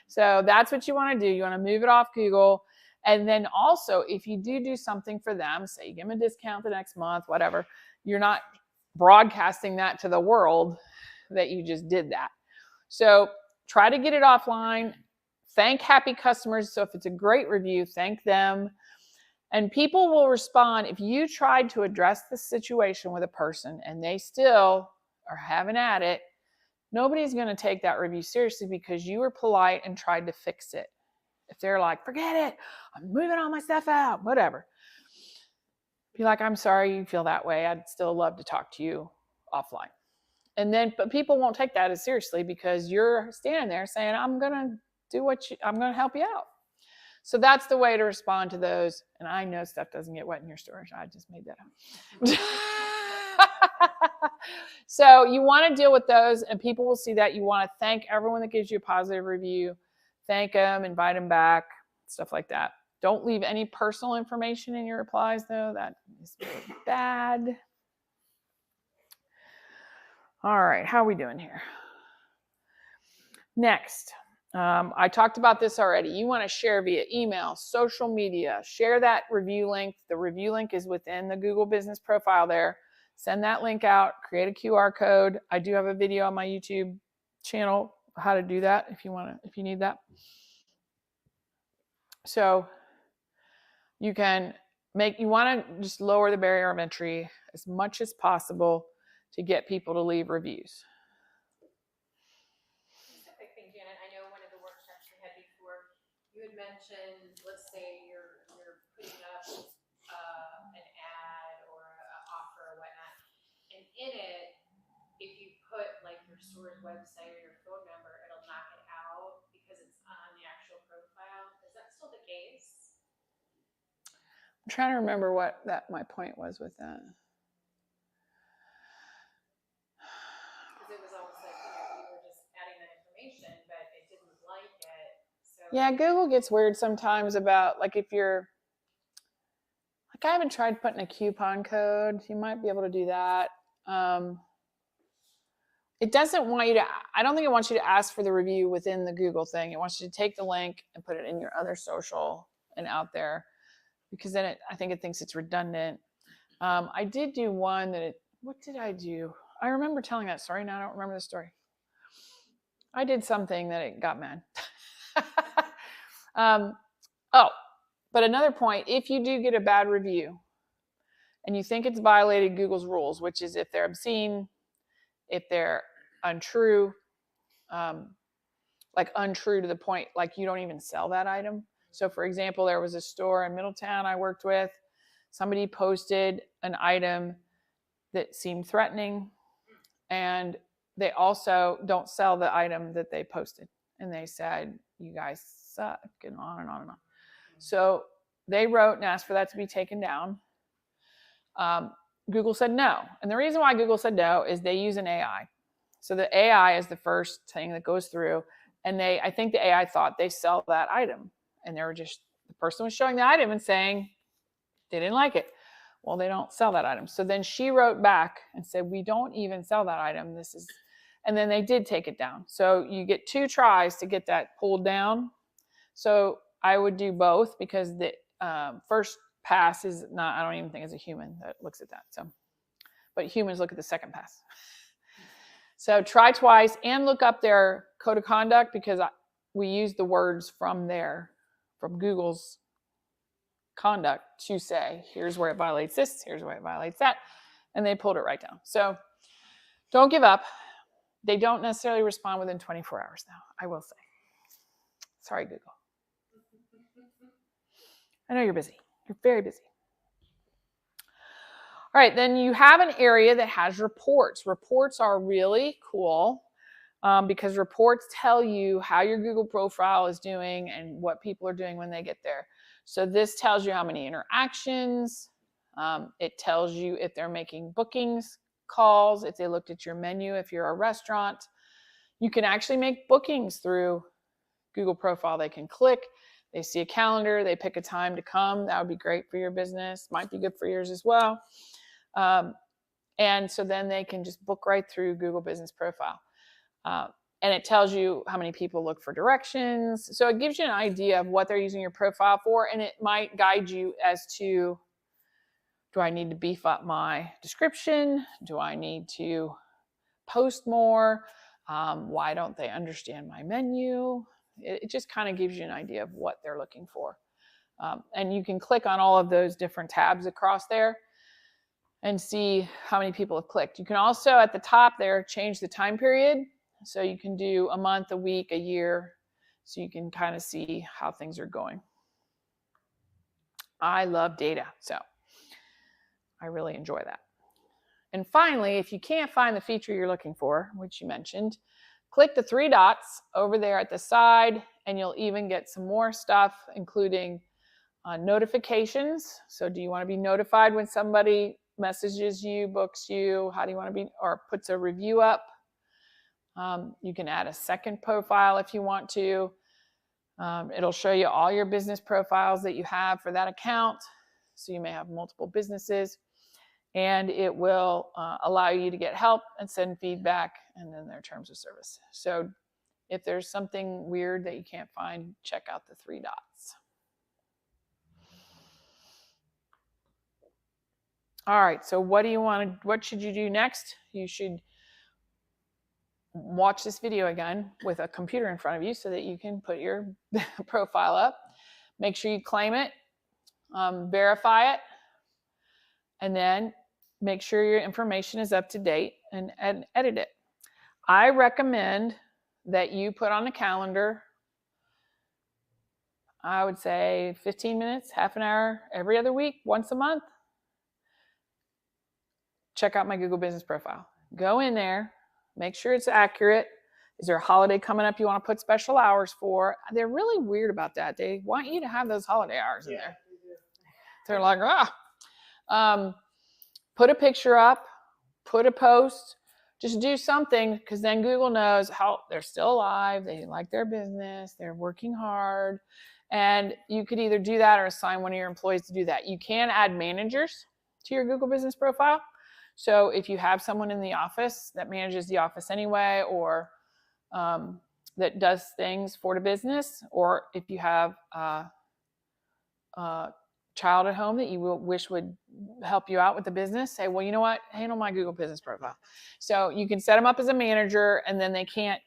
So that's what you want to do. You want to move it off Google. And then also, if you do something for them, say you give them a discount the next month, whatever, you're not broadcasting that to the world that you just did that. So try to get it offline. Thank happy customers. So if it's a great review, thank them. And people will respond. If you tried to address the situation with a person and they still are having at it, nobody's going to take that review seriously because you were polite and tried to fix it. If they're like, forget it, I'm moving all my stuff out, whatever. Be like, I'm sorry you feel that way. I'd still love to talk to you offline. And then, but people won't take that as seriously because you're standing there saying, I'm going to help you out. So that's the way to respond to those. And I know stuff doesn't get wet in your storage. I just made that up. So you want to deal with those, and people will see that. You want to thank everyone that gives you a positive review. Thank them, invite them back, stuff like that. Don't leave any personal information in your replies, though. That is really bad. All right, how are we doing here? Next, I talked about this already. You want to share via email, social media. Share that review link. The review link is within the Google Business profile there. Send that link out. Create a QR code. I do have a video on my YouTube channel how to do that if you need that. So you want to just lower the barrier of entry as much as possible to get people to leave reviews. Specific thing, Janet, I know one of the workshops we had before, you had mentioned, let's say you're putting up an ad or an offer or whatnot, and in it, if you put like your store's website or your phone number, it'll knock it out because it's on the actual profile. Is that still the case? I'm trying to remember what my point was with that. Because it was almost like, you were just adding that information, but it didn't like it. So Yeah, Google gets weird sometimes about, like, if you're, like, I haven't tried putting a coupon code. You might be able to do that. It doesn't want you to, I don't think it wants you to ask for the review within the Google thing. It wants you to take the link and put it in your other social and out there, because then I think it thinks it's redundant. I did do one what did I do? I remember telling that story. Now I don't remember the story. I did something that it got mad. But another point, if you do get a bad review and you think it's violated Google's rules, which is if they're obscene, if they're untrue, like untrue to the point, like you don't even sell that item. So for example, there was a store in Middletown I worked with. Somebody posted an item that seemed threatening, and they also don't sell the item that they posted. And they said, you guys suck, and on and on and on. So they wrote and asked for that to be taken down. Google said no. And the reason why Google said no is they use an AI. So the AI is the first thing that goes through. And I think the AI thought they sell that item. And the person was showing the item and saying they didn't like it. Well, they don't sell that item. So then she wrote back and said, we don't even sell that item. And then they did take it down. So you get 2 tries to get that pulled down. So I would do both, because the first pass is not, I don't even think it's a human that looks at that. So, but humans look at the second pass. So try twice and look up their code of conduct, because we use the words from Google's conduct to say, here's where it violates this, here's where it violates that. And they pulled it right down. So don't give up. They don't necessarily respond within 24 hours now, I will say. Sorry, Google. I know you're busy. You're very busy. All right, then you have an area that has reports. Reports are really cool because reports tell you how your Google profile is doing and what people are doing when they get there. So this tells you how many interactions. It tells you if they're making bookings, calls, if they looked at your menu, if you're a restaurant. You can actually make bookings through Google Profile. They can click, they see a calendar, they pick a time to come. That would be great for your business. Might be good for yours as well. And so then they can just book right through Google Business Profile. And it tells you how many people look for directions. So it gives you an idea of what they're using your profile for, and it might guide you as to, do I need to beef up my description? Do I need to post more? Why don't they understand my menu? It just kind of gives you an idea of what they're looking for. And you can click on all of those different tabs across there and see how many people have clicked. You can also, at the top there, change the time period. So you can do a month, a week, a year, so you can kind of see how things are going. I love data, so I really enjoy that. And finally, if you can't find the feature you're looking for, which you mentioned, click the 3 dots over there at the side, and you'll even get some more stuff, including notifications. So do you want to be notified when somebody messages you, books you? How do you want to be, or puts a review up? You can add a second profile if you want to. It'll show you all your business profiles that you have for that account. So you may have multiple businesses, and it will allow you to get help and send feedback, and then their terms of service. So if there's something weird that you can't find, check out the 3 dots. All right, so what should you do next? You should watch this video again with a computer in front of you so that you can put your profile up. Make sure you claim it, verify it, and then make sure your information is up to date and edit it. I recommend that you put on a calendar, I would say 15 minutes, half an hour, every other week, once a month. Check out my Google Business Profile. Go in there, make sure it's accurate. Is there a holiday coming up you want to put special hours for? They're really weird about that. They want you to have those holiday hours in there. They're like, put a picture up, put a post, just do something, because then Google knows how they're still alive, they like their business, they're working hard. And you could either do that or assign one of your employees to do that. You can add managers to your Google Business Profile. So if you have someone in the office that manages the office anyway, or that does things for the business, or if you have a child at home that you wish would help you out with the business, say, well, you know what, handle my Google Business Profile. So you can set them up as a manager, and then they can't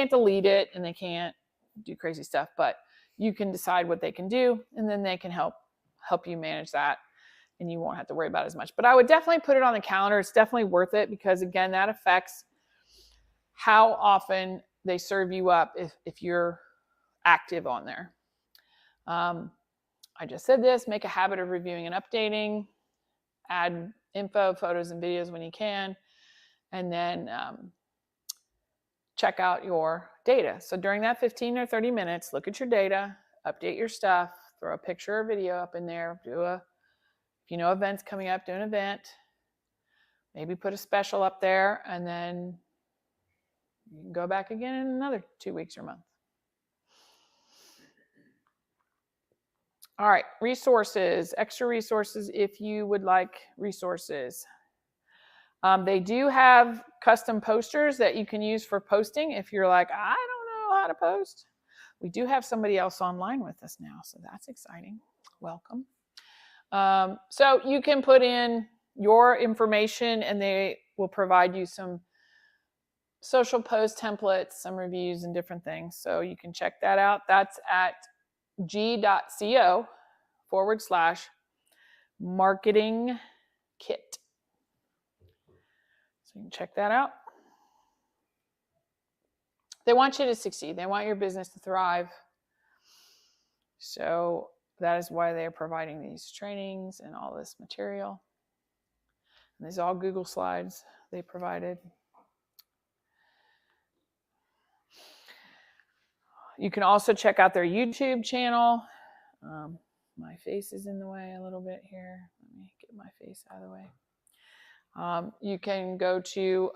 delete it, and they can't do crazy stuff, but you can decide what they can do, and then they can help you manage that, and you won't have to worry about it as much. But I would definitely put it on the calendar. It's definitely worth it, because again, that affects how often they serve you up if you're active on there. I just said this, make a habit of reviewing and updating, add info, photos, and videos when you can, and then check out your data. So during that 15 or 30 minutes, look at your data, update your stuff, throw a picture or video up in there, if you know events coming up, do an event, maybe put a special up there, and then you can go back again in another 2 weeks or month. All right, resources, extra resources if you would like resources. They do have custom posters that you can use for posting if you're like, I don't know how to post. We do have somebody else online with us now, so that's exciting. Welcome. So you can put in your information, and they will provide you some social post templates, some reviews, and different things. So you can check that out. That's at g.co/marketing kit. So you can check that out. They want you to succeed. They want your business to thrive. So that is why they are providing these trainings and all this material. And these are all Google slides they provided. You can also check out their YouTube channel. My face is in the way a little bit here. Let me get my face out of the way. You can go to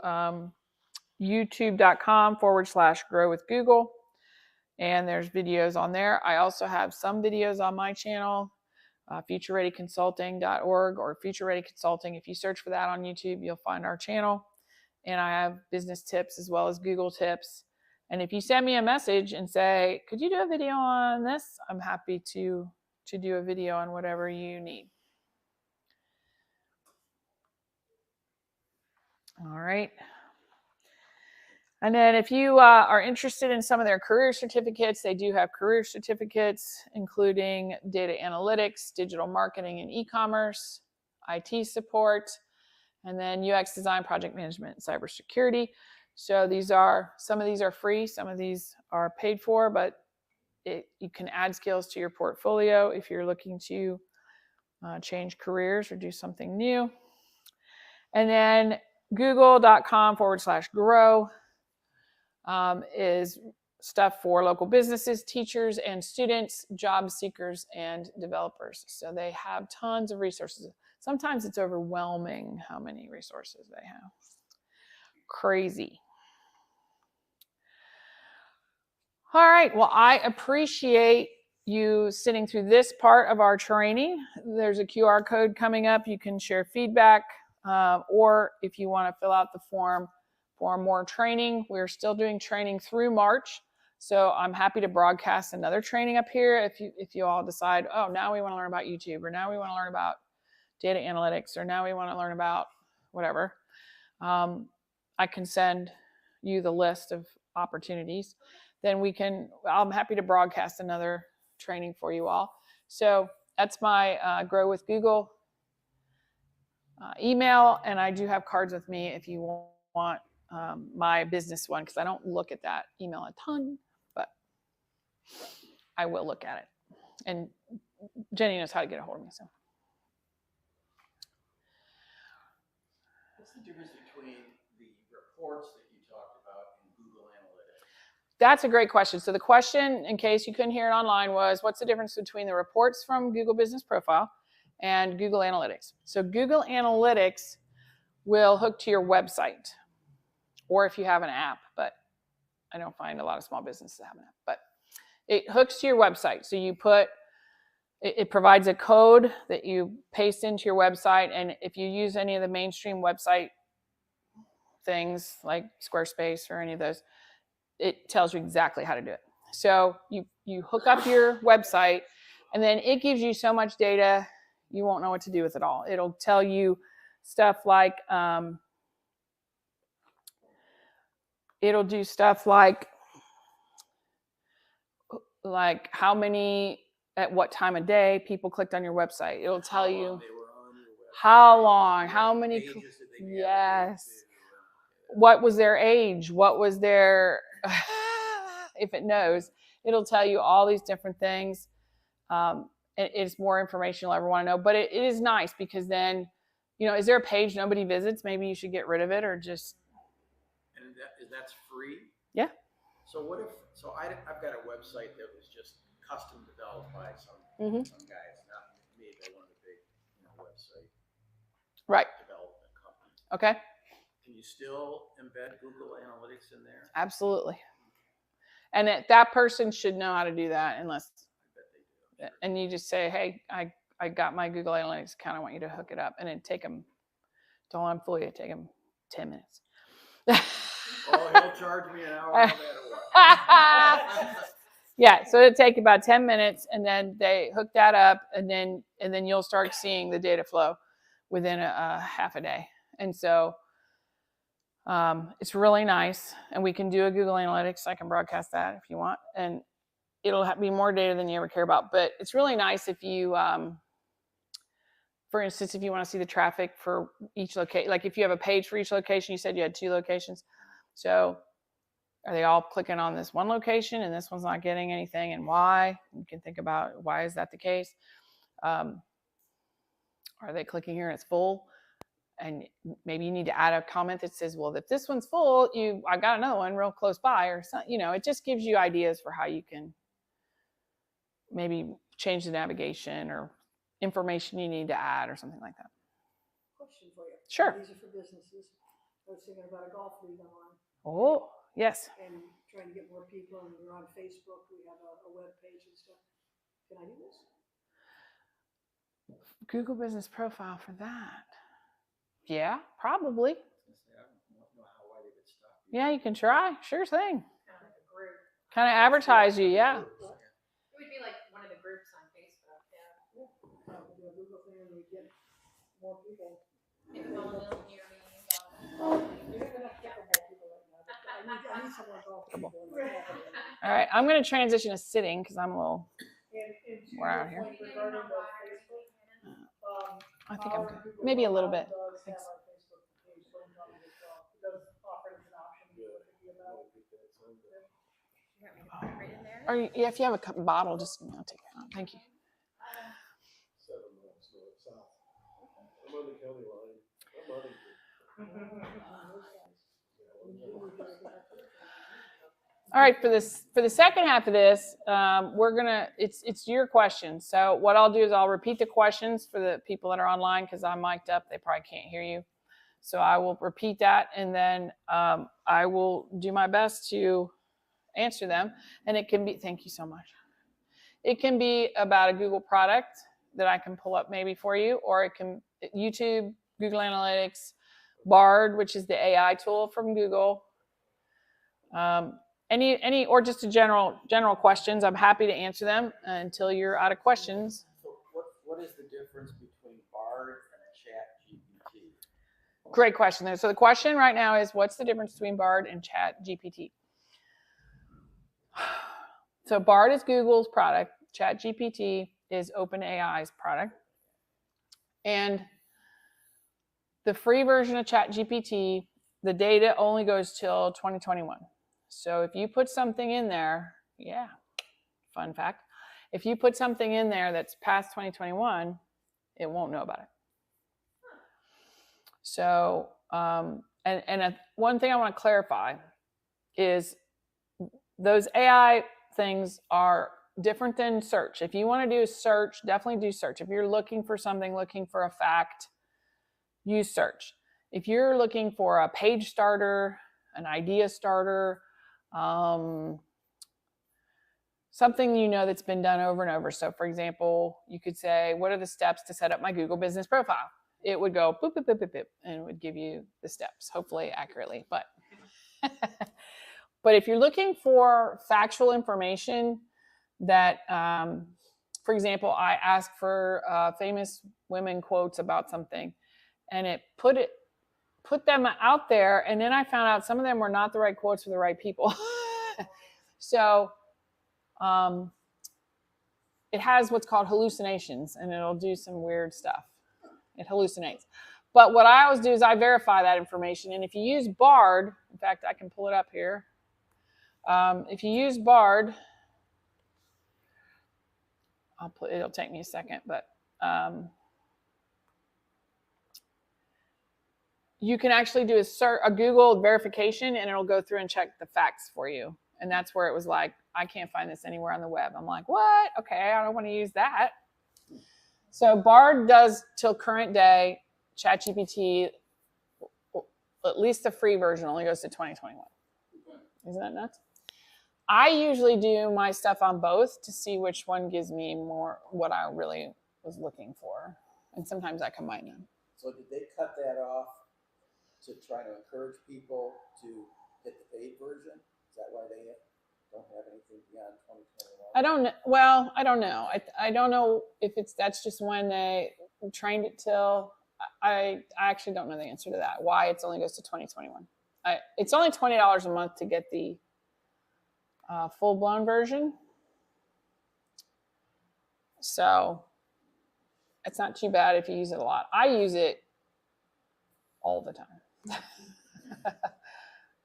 youtube.com/grow with Google. And there's videos on there. I also have some videos on my channel, futurereadyconsulting.org or Future Ready Consulting. If you search for that on YouTube, you'll find our channel. And I have business tips as well as Google tips. And if you send me a message and say, could you do a video on this? I'm happy to do a video on whatever you need. All right. And then if you are interested in some of their career certificates, they do have career certificates, including data analytics, digital marketing and e-commerce, IT support, and then UX design, project management, and cybersecurity. So some of these are free, some of these are paid for, but you can add skills to your portfolio if you're looking to change careers or do something new. And then google.com/grow is stuff for local businesses, teachers, and students, job seekers, and developers. So they have tons of resources. Sometimes it's overwhelming how many resources they have. Crazy. All right, well, I appreciate you sitting through this part of our training. There's a QR code coming up. You can share feedback, or if you want to fill out the form for more training. We're still doing training through March. So I'm happy to broadcast another training up here if you all decide, oh, now we want to learn about YouTube, or now we want to learn about data analytics, or now we want to learn about whatever. I can send you the list of opportunities. Then I'm happy to broadcast another training for you all. So that's my Grow with Google email, and I do have cards with me if you want my business one, because I don't look at that email a ton, but I will look at it. And Jenny knows how to get a hold of me. So What's the difference between the reports that you talked about in Google Analytics? that's a great question. So the question, in case you couldn't hear it online, was what's the difference between the reports from Google Business Profile and Google Analytics? So Google Analytics will hook to your website, or if you have an app, but I don't find a lot of small businesses have an app, but it hooks to your website. So it provides a code that you paste into your website. And if you use any of the mainstream website things like Squarespace or any of those, it tells you exactly how to do it. So you hook up your website, and then it gives you so much data, you won't know what to do with it all. It'll tell you stuff like, it'll do stuff like how many, at what time of day people clicked on your website. It'll tell you how long, how many, yes, what was their age, what was their, if it knows, it'll tell you all these different things. It's more information you'll ever want to know, but it is nice because then, is there a page nobody visits? Maybe you should get rid of it, or just. And that's free? Yeah. So what if, I've got a website that was just custom developed by some guys, not made by one of the big website development companies. Okay. Can you still embed Google Analytics in there? Absolutely. And that person should know how to do that, unless, I bet they do. and you just say, hey, I got my Google Analytics account, I want you to hook it up, and it'd take them, don't let them fool you, it'd take them 10 minutes. Oh, he'll charge me an hour no matter what. Yeah, so it'd take about 10 minutes, and then they hook that up, and then you'll start seeing the data flow within a half a day. And so it's really nice, and we can do a Google Analytics. I can broadcast that if you want, and it'll be more data than you ever care about. But it's really nice if you, for instance, if you want to see the traffic for each location, like if you have a page for each location, you said you had 2 locations. So are they all clicking on this one location and this one's not getting anything, and why? You can think about, why is that the case? Are they clicking here and it's full? And maybe you need to add a comment that says, well, if this one's full, I got another one real close by, or something. It just gives you ideas for how you can maybe change the navigation or information you need to add or something like that. Question for you. Sure. These are for businesses. I was thinking about a golf league I'm on. Oh, yes. and trying to get more people, and we're on Facebook, we have a web page and stuff. Can I do this? Google Business Profile for that. Yeah, probably. I don't know why they would stop you. Yeah, you can try. Sure thing. Kind of like a group. Kind of advertise you, yeah. It would be like one of the groups on Facebook, yeah. We do a Google thing and we get more people. Maybe one of them near me. You're not gonna get more people right now, but I need some more golf people. All right, I'm going to transition to sitting because I'm a little, And to We're out your here. point regarding the Facebook, I think I'm our good. Google Maybe a little profile bit. does have Thanks. our Facebook page linked on it as well. It does offer it as an option if you're thinking about it. You want me to put it right in there? Or yeah, if you have a bottle, just take it out. Thank you. 7 miles north, south. I'm on the county line. I'm on it. All right, for the second half of this, it's your questions. So what I'll do is I'll repeat the questions for the people that are online because I'm mic'd up. They probably can't hear you. So I will repeat that, and then I will do my best to answer them. And it can be, thank you so much. It can be about a Google product that I can pull up maybe for you, or it can YouTube, Google Analytics, Bard, which is the AI tool from Google. Any or just a general questions. I'm happy to answer them until you're out of questions. So what is the difference between Bard and ChatGPT? Great question there. So the question right now is, what's the difference between Bard and ChatGPT? So Bard is Google's product. ChatGPT is OpenAI's product. And the free version of ChatGPT, the data only goes till 2021. So if you put something in there, yeah, fun fact. If you put something in there that's past 2021, it won't know about it. So, one thing I want to clarify is those AI things are different than search. If you want to do search, definitely do search. If you're looking for something, looking for a fact, use search. If you're looking for a page starter, an idea starter, something you know that's been done over and over. So for example, you could say, what are the steps to set up my Google Business Profile? It would go boop, boop, boop, boop, boop, and it would give you the steps, hopefully accurately. But but if you're looking for factual information that, for example, I asked for famous women quotes about something, and it put them out there, and then I found out some of them were not the right quotes for the right people. So it has what's called hallucinations, and it'll do some weird stuff. It hallucinates. But what I always do is I verify that information, and if you use Bard, in fact, I can pull it up here. If you use Bard, it'll take me a second, but you can actually do a Google verification, and it'll go through and check the facts for you. And that's where it was like, I can't find this anywhere on the web. I'm like, what? Okay, I don't want to use that. So Bard does till current day. ChatGPT, at least the free version, only goes to 2021. Isn't that nuts? I usually do my stuff on both to see which one gives me more what I really was looking for. And sometimes I combine them. So did they cut that off to try to encourage people to get the paid version? Is that why they don't have anything beyond 2021? I don't know. I don't know if that's just when they trained it till. I actually don't know the answer to that. Why it only goes to 2021. It's only $20 a month to get the full-blown version. So it's not too bad if you use it a lot. I use it all the time.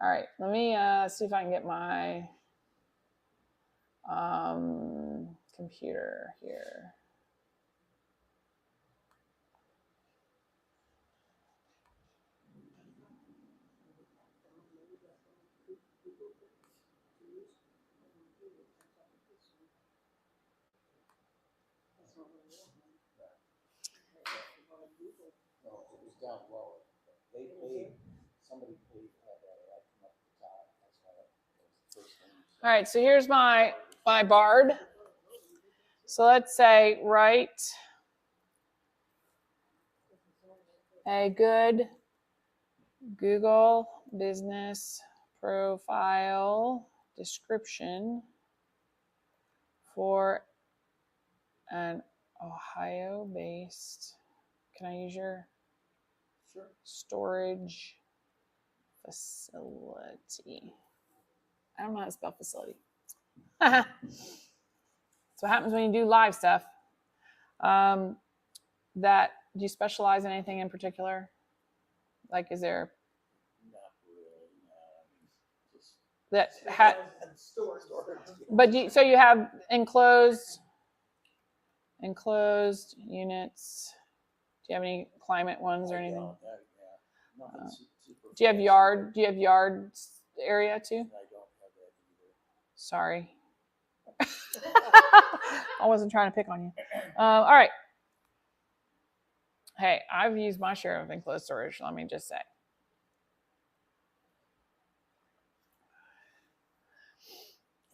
All right, let me see if I can get my computer here. No, it was down lower. Somebody paid to have that ad come up at the top. All right, so here's my Bard. So let's say write a good Google business profile description for an Ohio-based, can I use your storage facility? I don't know how to spell facility. That's what happens when you do live stuff. Do you specialize in anything in particular? Like, is there Not really, no. Storage. But so you have enclosed units. Do you have any climate ones or anything? Do you have yard? Do you have yard area too? I don't have that either. Sorry. I wasn't trying to pick on you. All right. Hey, I've used my share of enclosed storage, let me just say.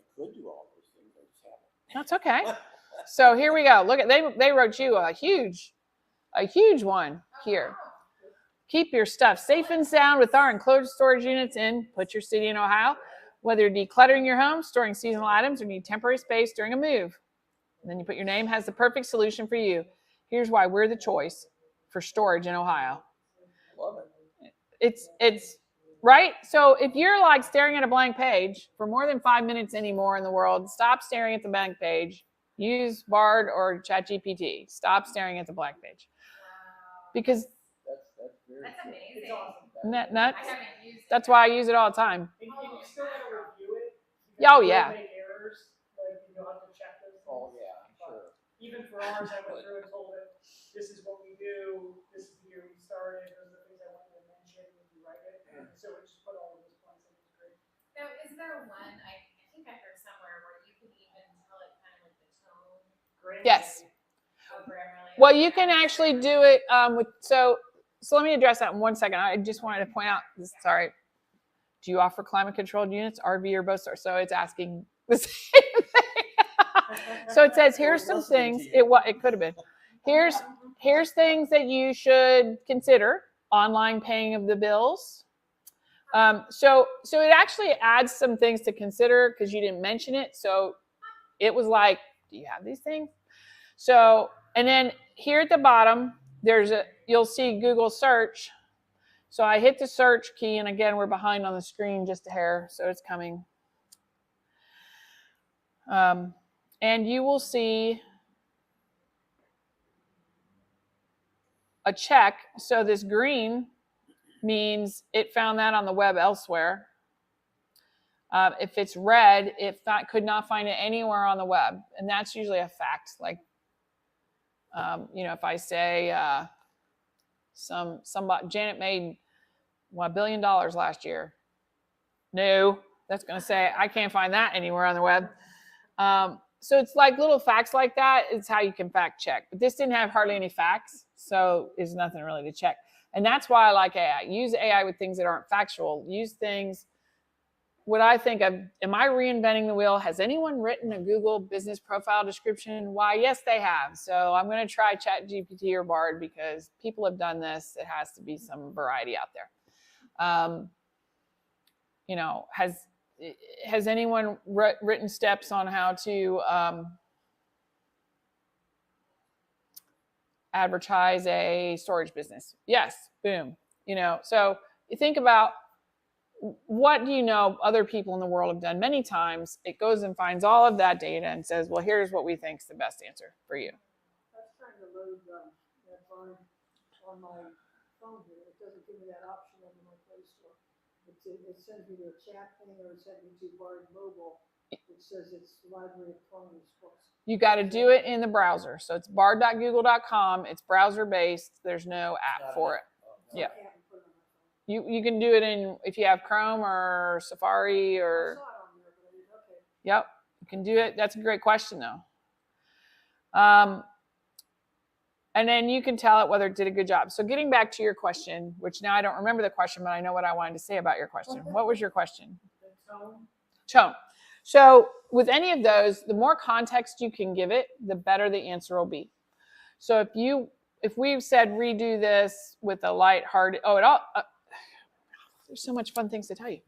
I could do all those things, I just haven't. That's okay. So here we go. Look at they wrote you a huge one here. Keep your stuff safe and sound with our enclosed storage units in Put Your City in Ohio. Whether you're decluttering your home, storing seasonal items, or need temporary space during a move. And then you put your name, has the perfect solution for you. Here's why we're the choice for storage in Ohio. Love it. It's right. So if you're like staring at a blank page for more than 5 minutes anymore in the world, stop staring at the blank page. Use Bard or ChatGPT. Stop staring at the blank page. Because That's amazing. It's awesome. nuts. I haven't used it. That's why I use it all the time. And you still gotta review it. Oh, You yeah. Make errors, like you'll have to check those things. Oh, yeah, I'm sure. Even for ours, I went through and told it, this is what we do, this is the year we started, those are the things I wanted to mention when you write it. And so it just put all of those points in, it's great. Now, is there one, I think I heard somewhere where you can even tell it kind of like the tone Yes. of Grammarly? Well, you can actually do it with so let me address that in 1 second. I just wanted to point out. Sorry. Do you offer climate controlled units, RV or both? So it's asking the same thing. So it says here's some things. It could have been. Here's things that you should consider. Online paying of the bills. So it actually adds some things to consider because you didn't mention it. So it was like, do you have these things? So, and then here at the bottom, you'll see Google search. So I hit the search key, and again, we're behind on the screen just a hair, so it's coming. And you will see a check. So this green means it found that on the web elsewhere. If it's red, it could not find it anywhere on the web, and that's usually a fact. Like, if I say somebody Janet made $1 billion last year, no, that's going to say I can't find that anywhere on the web. So it's like little facts like that. It's how you can fact check. But this didn't have hardly any facts, so there's nothing really to check. And that's why I like AI. Use AI with things that aren't factual. Use things. What I think of, am I reinventing the wheel? Has anyone written a Google business profile description? Why, yes, they have. So I'm going to try ChatGPT or Bard because people have done this. It has to be some variety out there. Has anyone written steps on how to advertise a storage business? Yes, boom. So you think about, what do you know other people in the world have done many times? It goes and finds all of that data and says, well, here's what we think is the best answer for you. I was trying to load that Bard on my phone here. It doesn't give me that option under my Play Store. It sends me to a chat thing, or it sends me to Bard Mobile. It says it's Library of Congress books. You got to do it in the browser. So it's bard.google.com. It's browser based. There's no app for it. Yeah. You can do it if you have Chrome or Safari or. I saw it on there, but I didn't, okay. Yep, you can do it. That's a great question though. And then you can tell it whether it did a good job. So getting back to your question, which now I don't remember the question, but I know what I wanted to say about your question. What was your question? The tone. Tone. So with any of those, the more context you can give it, the better the answer will be. So if we've said redo this with a lighthearted, there's so much fun things to tell you.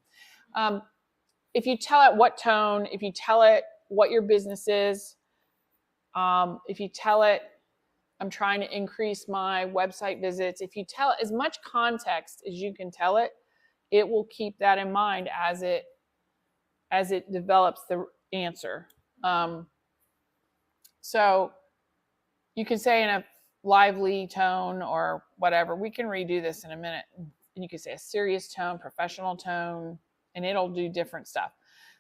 If you tell it what tone, if you tell it what your business is, if you tell it, I'm trying to increase my website visits, if you tell it as much context as you can tell it, it will keep that in mind as it develops the answer. So you can say in a lively tone or whatever. We can redo this in a minute. And you can say a serious tone, professional tone, and it'll do different stuff.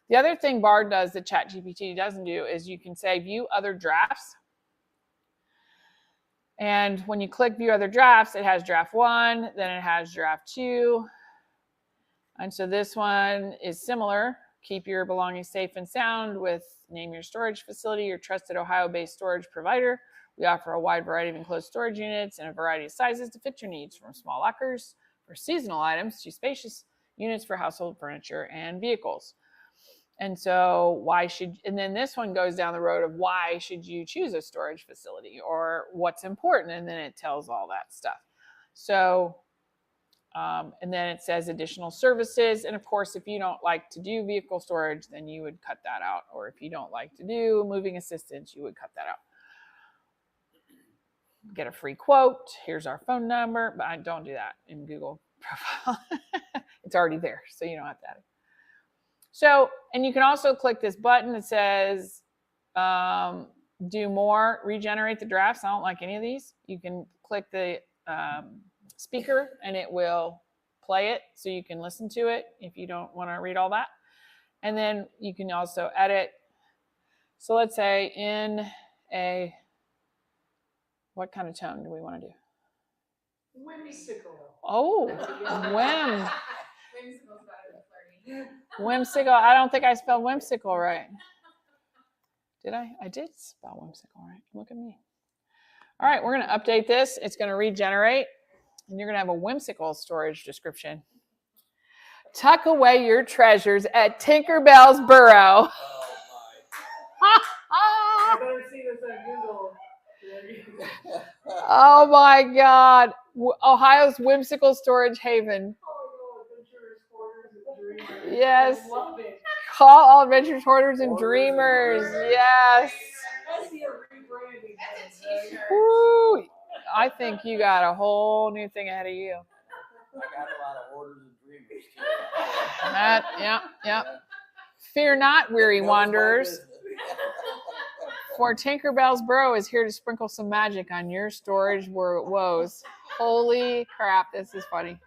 The other thing Bard does that ChatGPT doesn't do is you can say view other drafts. And when you click view other drafts, it has draft 1, then it has draft 2. And so this one is similar. Keep your belongings safe and sound with name your storage facility, your trusted Ohio-based storage provider. We offer a wide variety of enclosed storage units in a variety of sizes to fit your needs, from small lockers for seasonal items to spacious units for household furniture and vehicles. And so and then this one goes down the road of why should you choose a storage facility or what's important, and then it tells all that stuff. So, and then it says additional services. And of course, if you don't like to do vehicle storage, then you would cut that out. Or if you don't like to do moving assistance, you would cut that out. Get a free quote. Here's our phone number, but I don't do that in Google profile. It's already there, so you don't have to add it. So, and you can also click this button that says do more, regenerate the drafts. I don't like any of these. You can click the speaker and it will play it so you can listen to it if you don't want to read all that. And then you can also edit. So let's say in a, what kind of tone do we want to do? Whimsical. Oh, whim. Whimsical's better than flirty. Whimsical. I don't think I spelled whimsical right. Did I? I did spell whimsical right. Look at me. All right, we're going to update this. It's going to regenerate, and you're going to have a whimsical storage description. Tuck away your treasures at Tinkerbell's Burrow. I better see this on Google. Oh my God. Ohio's whimsical storage haven. Oh, adventurers, hoarders, and dreamers. Yes. I love it. Call all adventurers, hoarders, and dreamers. Yes. I see a rebranding. That's a t-shirt. Woo. I think you got a whole new thing ahead of you. I got a lot of orders and dreamers too. Yeah. Fear not, weary wanderers, for Tinkerbell's Burrow is here to sprinkle some magic on your storage woes. Holy crap, this is funny.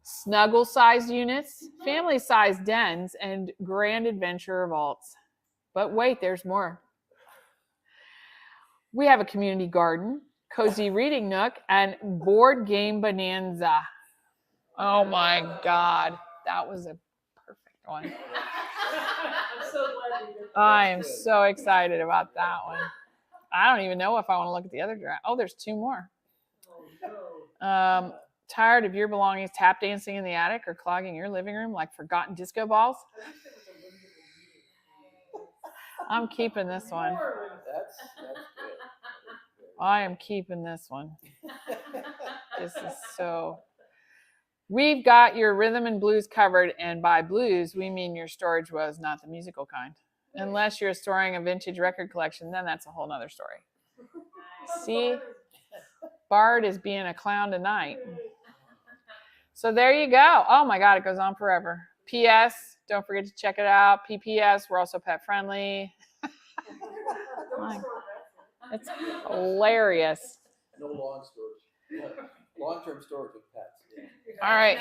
Snuggle-sized units, family-sized dens, and grand adventure vaults. But wait, there's more. We have a community garden, cozy reading nook, and board game bonanza. Oh my God, that was a perfect one. I'm so glad we did that. I am so excited about that one. I don't even know if I want to look at the other draft. Oh, there's two more. Oh, no. Tired of your belongings tap dancing in the attic or clogging your living room like forgotten disco balls? I wish there was a whimsical meeting. I'm keeping this one. That's good. I am keeping this one. This is so. We've got your rhythm and blues covered, and by blues, we mean your storage woes, not the musical kind. Unless you're storing a vintage record collection, then that's a whole nother story. See? Bard is being a clown tonight. So there you go. Oh my God, it goes on forever. P.S. Don't forget to check it out. P.P.S. We're also pet friendly. It's hilarious. No long storage. Long-term storage with pets. Yeah. All right,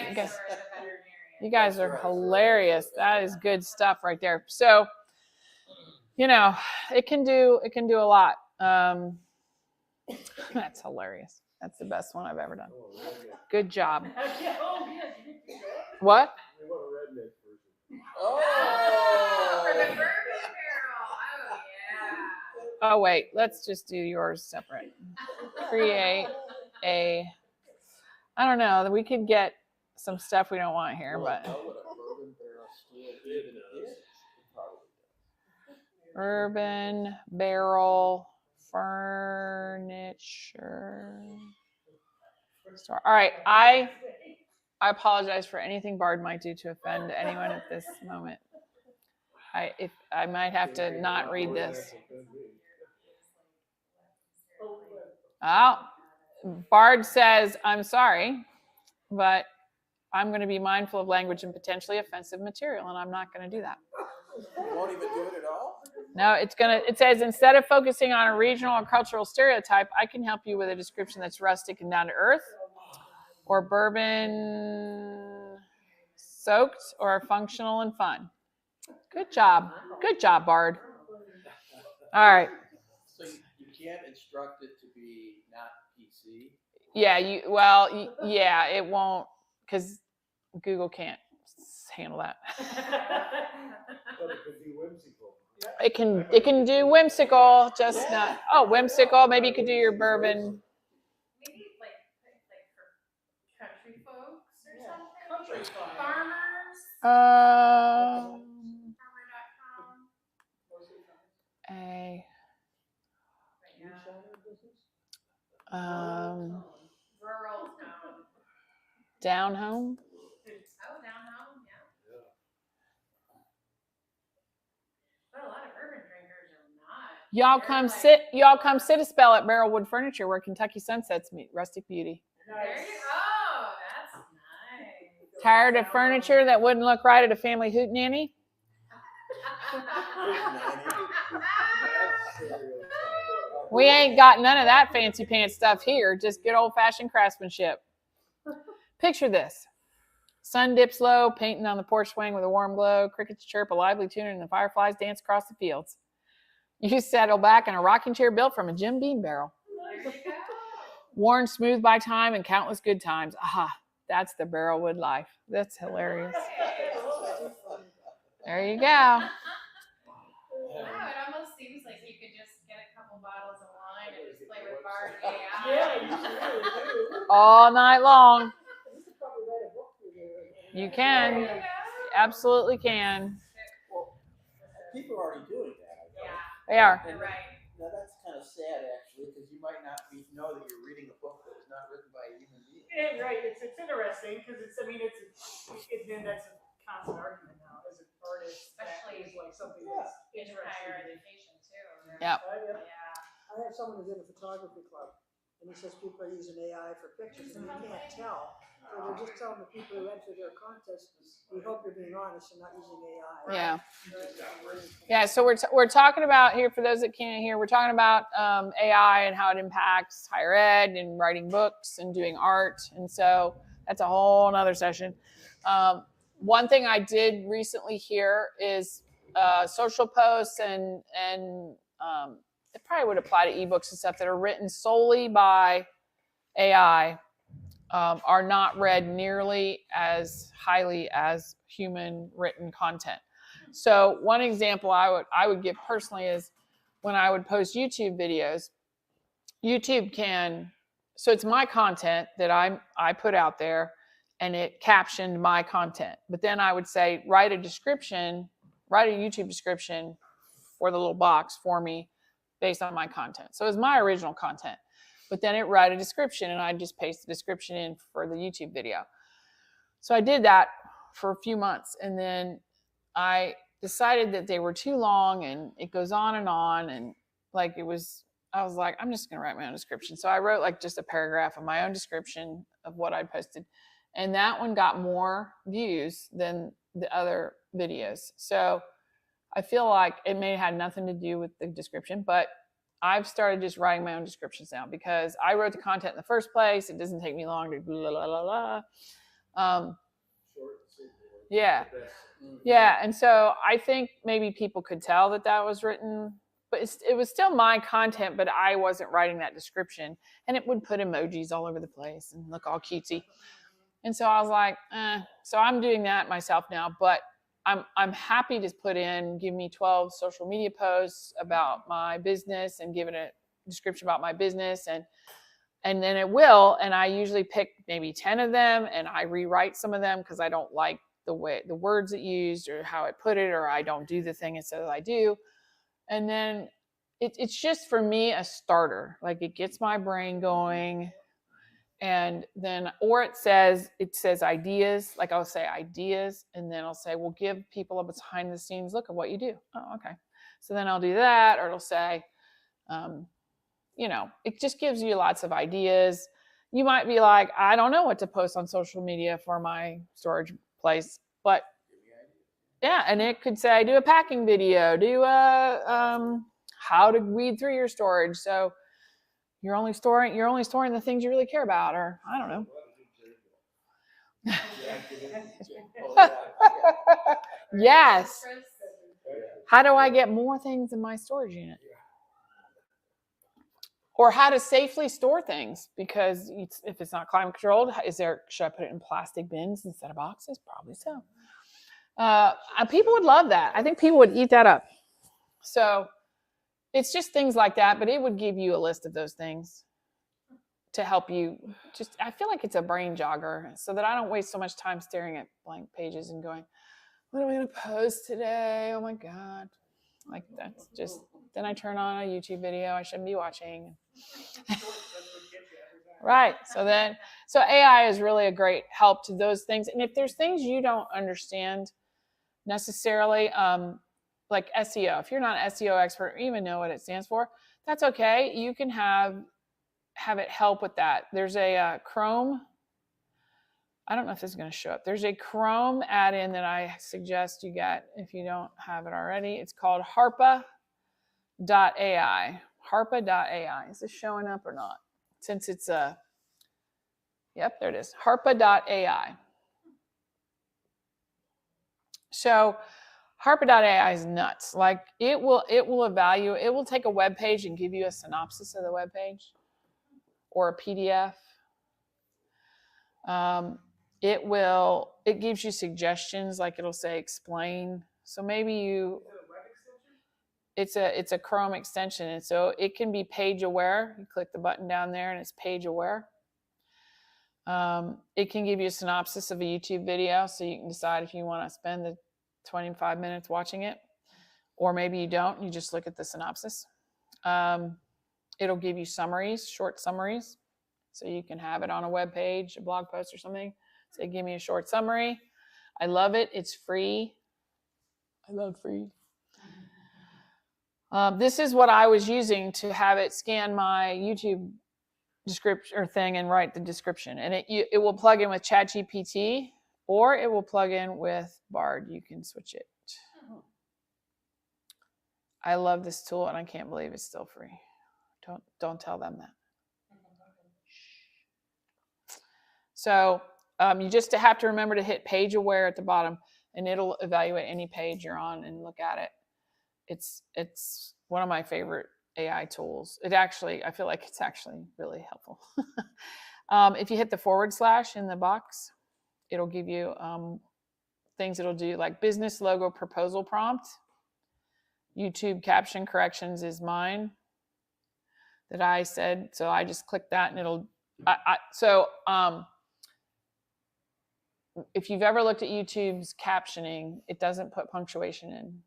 you guys are hilarious. That is good stuff right there. So, you know, it can do a lot. That's hilarious. That's the best one I've ever done. Good job. What? We want a redneck version. For the Oh! bourbon barrel. Oh yeah. Oh wait, let's just do yours separate. Create a. I don't know. We could get some stuff we don't want here, but How would a bourbon barrel still even is? Urban Barrel Furniture Store. All right, I apologize for anything Bard might do to offend anyone at this moment. I might have to not read this. Oh, Bard says, I'm sorry, but I'm going to be mindful of language and potentially offensive material, and I'm not going to do that. You won't even do it at all? No, it says, instead of focusing on a regional or cultural stereotype, I can help you with a description that's rustic and down to earth, or bourbon soaked, or functional and fun. Good job. Good job, Bard. All right. So you can't instruct it to be not PC? Yeah, yeah, it won't, because Google can't handle that. But it could be whimsical. It can do whimsical, just not. Oh, whimsical. Maybe you could do your bourbon. Maybe like for country folks or something. Country's fine. Farmers. Farmer.com. A Yeah. Rural town. down home. Oh, down home, yeah. But a lot of urban drinkers are not. Y'all come sit a spell at Barrelwood Furniture, where Kentucky sunsets meet rustic beauty. There you go. That's nice. Tired of furniture that wouldn't look right at a family hootenanny? We ain't got none of that fancy pants stuff here. Just good old-fashioned craftsmanship. Picture this. Sun dips low, painting on the porch swing with a warm glow. Crickets chirp, a lively tune, and the fireflies dance across the fields. You settle back in a rocking chair built from a Jim Beam barrel. There you go. Worn smooth by time and countless good times. Aha, that's the Barrelwood life. That's hilarious. There you go. Wow, it almost seems like you could just get a couple bottles of wine and just play with Bard AI. Yeah, you really do. All night long. You could probably write a book for you. You There can. you go. Absolutely can. Well, people are already doing that. I think. Yeah, They are. you're right. Now that's kind of sad actually, because you might not know that you're reading a book that was not written by a human being. Yeah, right. It's interesting because then that's a constant argument now as an artist. Especially that is like something Yeah. that's In interesting. higher education too. right? Yep. Yeah. Yeah. I have someone who's in a photography club, and he says people are using AI for pictures, and you can't tell. So they're just telling the people who enter their contest, we hope you're being honest and not using AI. Yeah. Right. Yeah, so we're talking about here, for those that can't hear, we're talking about AI and how it impacts higher ed and writing books and doing art. And so that's a whole nother session. One thing I did recently hear is social posts and it probably would apply to ebooks and stuff that are written solely by AI are not read nearly as highly as human written content. So one example I would give personally is when I would post YouTube videos. YouTube can, so it's my content that I put out there, and it captioned my content. But then I would say, write a YouTube description for the little box for me based on my content. So it's my original content. But then it write a description, and I just paste the description in for the YouTube video. So I did that for a few months, and then I decided that they were too long, and it goes on, and like I was like, I'm just gonna write my own description. So I wrote like just a paragraph of my own description of what I posted, and that one got more views than the other videos. So I feel like it may have had nothing to do with the description, but I've started just writing my own descriptions now because I wrote the content in the first place. It doesn't take me long to blah, blah, blah, blah. Short and simple. Yeah. The best. Yeah, and so I think maybe people could tell that was written, but it was still my content, but I wasn't writing that description, and it would put emojis all over the place and look all cutesy. And so I was like, so I'm doing that myself now, but I'm happy to put in, give me 12 social media posts about my business and give it a description about my business, and then it will, and I usually pick maybe 10 of them, and I rewrite some of them because I don't like the way the words it used or how it put it, or I don't do the thing it says I do. And then it's just for me a starter. Like it gets my brain going. And then, or it says ideas, like I'll say ideas, and then I'll say, well, give people a behind the scenes look at what you do. Oh, okay. So then I'll do that, or it'll say, it just gives you lots of ideas. You might be like, I don't know what to post on social media for my storage place, but yeah, and it could say, do a packing video, do a how to weed through your storage. So you're only storing the things you really care about, or I don't know. Yes. How do I get more things in my storage unit? Or how to safely store things, because if it's not climate controlled, should I put it in plastic bins instead of boxes? Probably so. People would love that. I think people would eat that up. So it's just things like that, but it would give you a list of those things to help you. I feel like it's a brain jogger, so that I don't waste so much time staring at blank pages and going, what am I going to post today? Oh my God. Like that's just, then I turn on a YouTube video I shouldn't be watching. Right. So AI is really a great help to those things. And if there's things you don't understand necessarily, like SEO, if you're not an SEO expert or even know what it stands for, that's okay. You can have it help with that. There's a Chrome. I don't know if this is going to show up. There's a Chrome add-in that I suggest you get if you don't have it already. It's called Harpa.ai. Harpa.ai. Is this showing up or not? Since it's yep, there it is. Harpa.ai. So Harpa.ai is nuts. Like it will evaluate, it will take a web page and give you a synopsis of the web page or a PDF. It gives you suggestions, like it'll say explain. So maybe it's a Chrome extension, and so it can be page aware. You click the button down there and it's page aware. It can give you a synopsis of a YouTube video, so you can decide if you want to spend the 25 minutes watching it, or maybe you don't, you just look at the synopsis. It'll give you summaries, short summaries, so you can have it on a web page, a blog post or something. Say, give me a short summary. I love it. It's free. I love free. This is what I was using to have it scan my YouTube description or thing and write the description. And it will plug in with ChatGPT, or it will plug in with Bard. You can switch it. I love this tool, and I can't believe it's still free. Don't tell them that. So you just have to remember to hit page aware at the bottom, and it'll evaluate any page you're on and look at it. It's one of my favorite AI tools. I feel like it's actually really helpful. If you hit the / in the box, it'll give you things it'll do, like business logo proposal prompt. YouTube caption corrections is mine that I said. So I just click that and it'll, if you've ever looked at YouTube's captioning, it doesn't put punctuation in.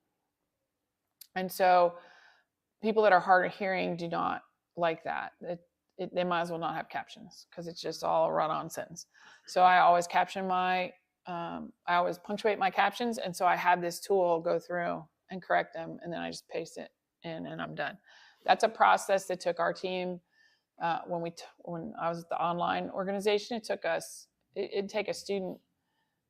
And so people that are hard of hearing do not like that. They might as well not have captions, because it's just all a run-on sentence. So I always I always punctuate my captions. And so I have this tool go through and correct them, and then I just paste it in and I'm done. That's a process that took our team, when I was at the online organization, it'd take a student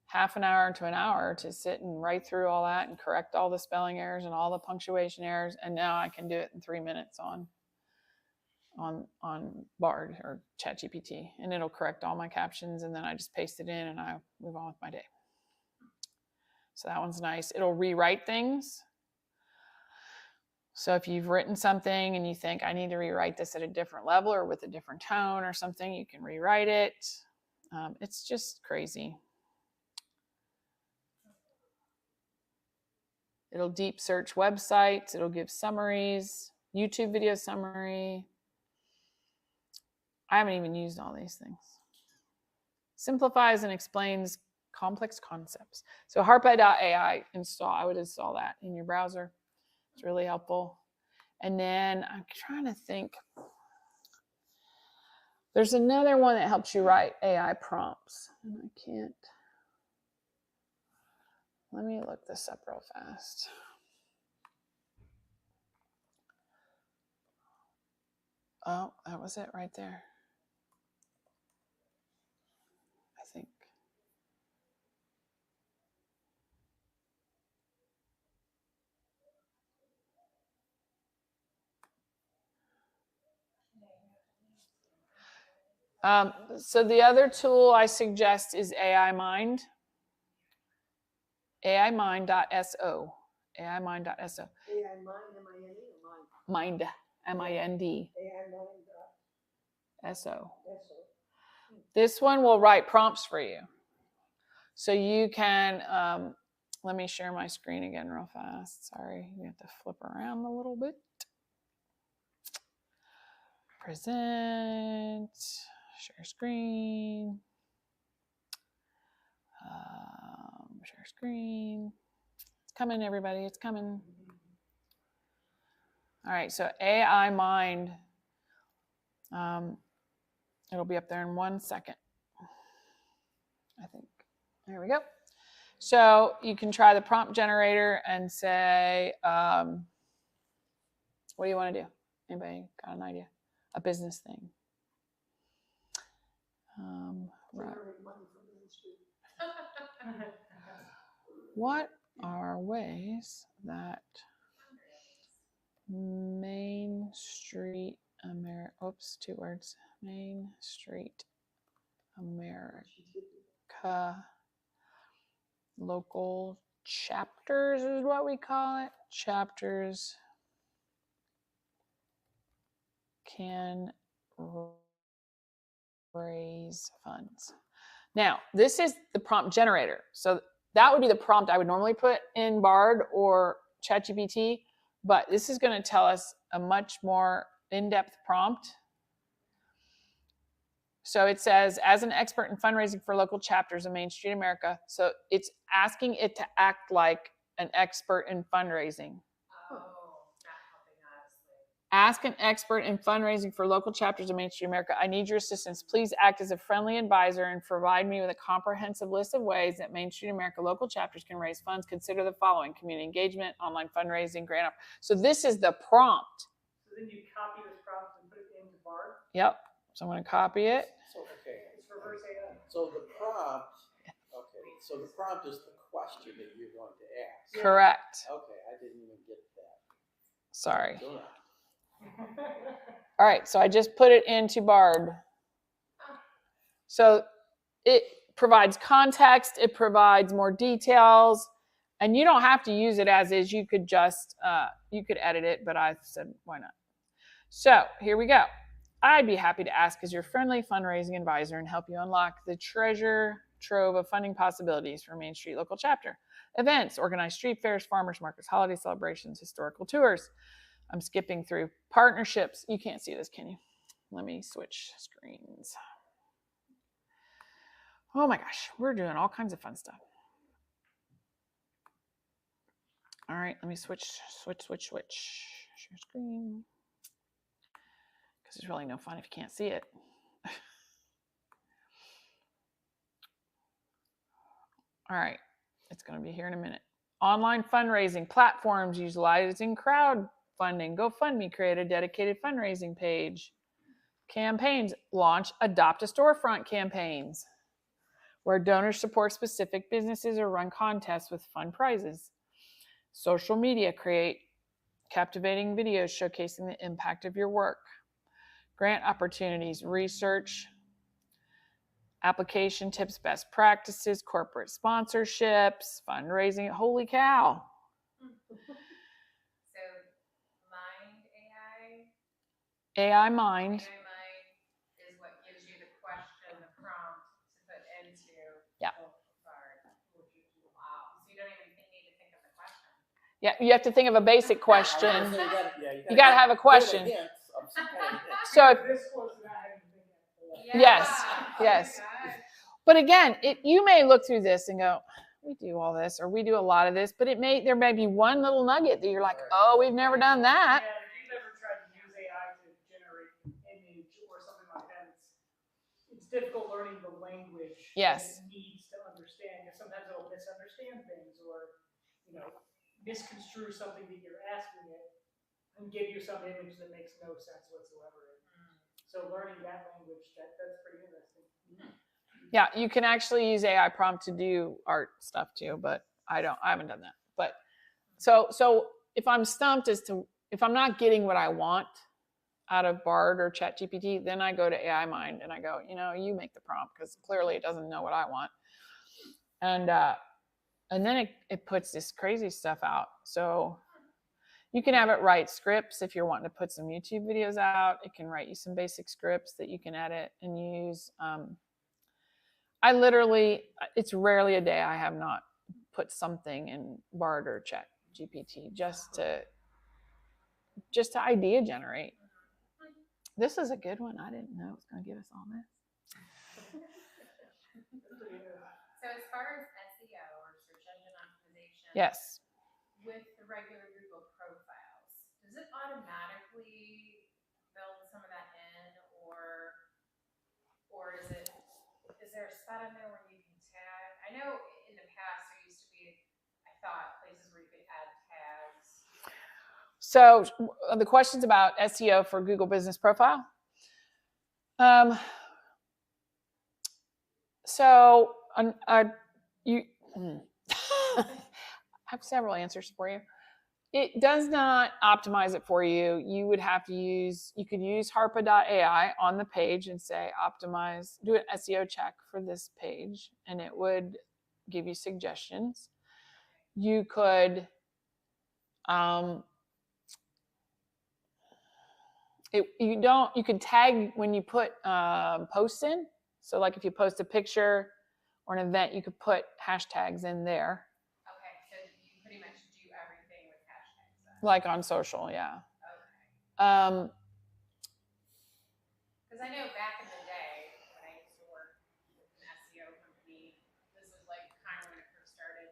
half an hour to an hour to sit and write through all that and correct all the spelling errors and all the punctuation errors. And now I can do it in 3 minutes on Bard or ChatGPT, and it'll correct all my captions, and then I just paste it in and I move on with my day. So that one's nice. It'll rewrite things. So if you've written something and you think I need to rewrite this at a different level or with a different tone or something, you can rewrite it. It's just crazy. It'll deep search websites. It'll give summaries, YouTube video summary. I haven't even used all these things. Simplifies and explains complex concepts. So Harpa.ai I would install that in your browser. It's really helpful. And then I'm trying to think. There's another one that helps you write AI prompts. And I can't. Let me look this up real fast. Oh, that was it right there. I think. So the other tool I suggest is AI Mind. AImind.so. AImind.so. AI Mind, M-I-N-E, or Mind. Mind? M-I-N-D. AI Mind, S-O. S-O. This one will write prompts for you. So you can, let me share my screen again real fast. Sorry, you have to flip around a little bit. Present, share screen. Share screen. It's coming, everybody, it's coming. All right, so AI Mind. It'll be up there in 1 second. I think. There we go. So you can try the prompt generator and say, what do you want to do? Anybody got an idea? A business thing. Right. Generate money from Main Street. What are ways that Main Street America, oops, 2 words, Main Street America local chapters is what we call it. Chapters can raise funds. Now, this is the prompt generator. So that would be the prompt I would normally put in Bard or ChatGPT, but this is going to tell us a much more in-depth prompt. So it says, as an expert in fundraising for local chapters of Main Street America. So it's asking it to act like an expert in fundraising. Oh, not helping us. Ask an expert in fundraising for local chapters of Main Street America. I need your assistance. Please act as a friendly advisor and provide me with a comprehensive list of ways that Main Street America local chapters can raise funds. Consider the following: community engagement, online fundraising, grant. So this is the prompt. So then you copy this prompt and put it into Bard. Yep. So I'm going to copy it. So, okay, It's reverse AI. so the prompt, okay, so the prompt is the question that you're going to ask. Correct. Okay, I didn't even get that. Sorry. Go on. All right, so I just put it into Bard. So it provides context, it provides more details, and you don't have to use it as is. You could just, you could edit it, but I said, why not? So here we go. I'd be happy to ask as your friendly fundraising advisor and help you unlock the treasure trove of funding possibilities for Main Street local chapter. Events, organized street fairs, farmers markets, holiday celebrations, historical tours. I'm skipping through partnerships. You can't see this, can you? Let me switch screens. Oh my gosh, we're doing all kinds of fun stuff. All right, let me switch. Share screen. Because there's really no fun if you can't see it. All right, it's going to be here in a minute. Online fundraising platforms utilizing crowdfunding. GoFundMe create a dedicated fundraising page. Campaigns launch adopt a storefront campaigns, where donors support specific businesses or run contests with fun prizes. Social media create captivating videos showcasing the impact of your work. Grant opportunities, research, application tips, best practices, corporate sponsorships, fundraising. Holy cow. So, Mind AI? AI Mind. AI Mind is what gives you the question, the prompt to put into. Yeah. Bard. Wow. So you don't even need to think of the question. Yeah, you have to think of a basic question. So You got to have a question. Give it a hint of some kind of hint. So if, This was that I didn't think of. Yes, Oh my yes. God. but again, you may look through this and go, we do all this, or we do a lot of this, but there may be one little nugget that you're like, oh, we've never done that. Yeah, if you've ever tried to use AI to generate an image or something like that, it's difficult learning the language Yes. that it needs to understand. Because sometimes it'll misunderstand things or, misconstrue something that you're asking it and give you some image that makes no sense whatsoever. So learning that language, that's pretty interesting. Yeah, you can actually use AI prompt to do art stuff too, but I haven't done that. But so if I'm stumped as to if I'm not getting what I want out of Bard or ChatGPT, then I go to AI Mind and I go, you make the prompt because clearly it doesn't know what I want. And then it puts this crazy stuff out. So you can have it write scripts if you're wanting to put some YouTube videos out. It can write you some basic scripts that you can edit and use. It's rarely a day I have not put something in Bard or ChatGPT just to idea generate. This is a good one. I didn't know it was going to give us all this. So as far as SEO or search engine optimization, Yes. with the regular Google profiles, does it automatically build some of that in, or is there a spot in there where you can tag? I know in the past there used to be, I thought, places where you could add tags. So the questions about SEO for Google Business Profile. I have several answers for you. It does not optimize it for you. You could use harpa.ai on the page and say optimize, do an SEO check for this page, and it would give you suggestions. You could you could tag when you put posts in. So like if you post a picture or an event, you could put hashtags in there. Okay, so you pretty much do everything with hashtags then. Like on social, yeah. Okay. Because I know back in the day when I used to work with an SEO company, this was like kind of when it first started.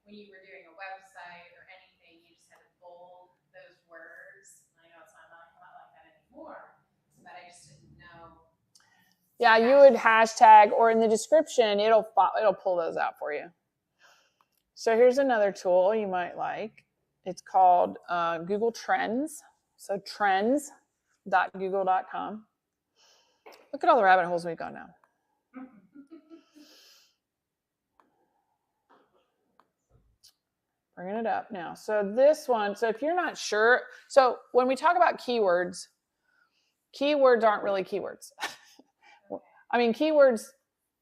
When you were doing a website or anything, you just had to bold those words. I know it's not a lot like that anymore, but I just didn't know. Yeah, you would hashtag, or in the description, it'll pull those out for you. So here's another tool you might like. It's called Google Trends. So trends.google.com. Look at all the rabbit holes we've gone down. Bringing it up now. So this one, so if you're not sure, so when we talk about keywords aren't really keywords. I mean, keywords,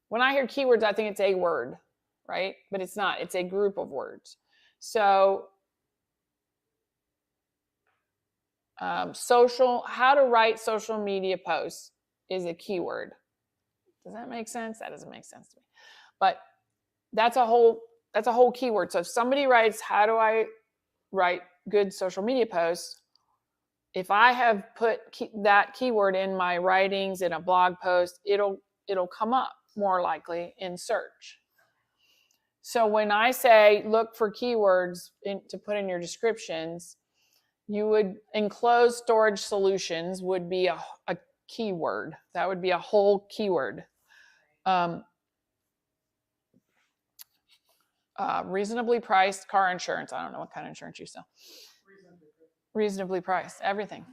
when I hear keywords, I think it's a word, right? But it's not, it's a group of words. So how to write social media posts is a keyword. Does that make sense? That doesn't make sense to me. But that's a whole keyword. So if somebody writes, how do I write good social media posts? If I have put that keyword in my writings in a blog post, it'll come up more likely in search. So when I say look for keywords to put in your descriptions, you would enclosed storage solutions would be a keyword. That would be a whole keyword. Reasonably priced car insurance. I don't know what kind of insurance you sell. Reasonably priced, everything.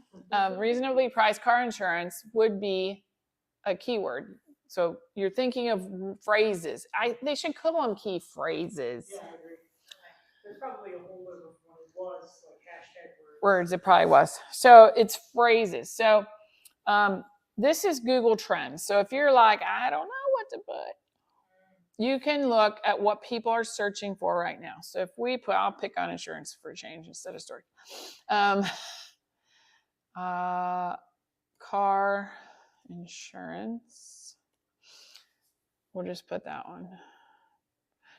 Reasonably priced car insurance would be a keyword. So you're thinking of phrases. They should call them key phrases. Yeah, I agree. There's probably a whole list of what it was, like hashtag words. It probably was. So it's phrases. So this is Google Trends. So if you're like, I don't know what to put, you can look at what people are searching for right now. So if I'll pick on insurance for a change instead of storage. Car insurance. We'll just put that one.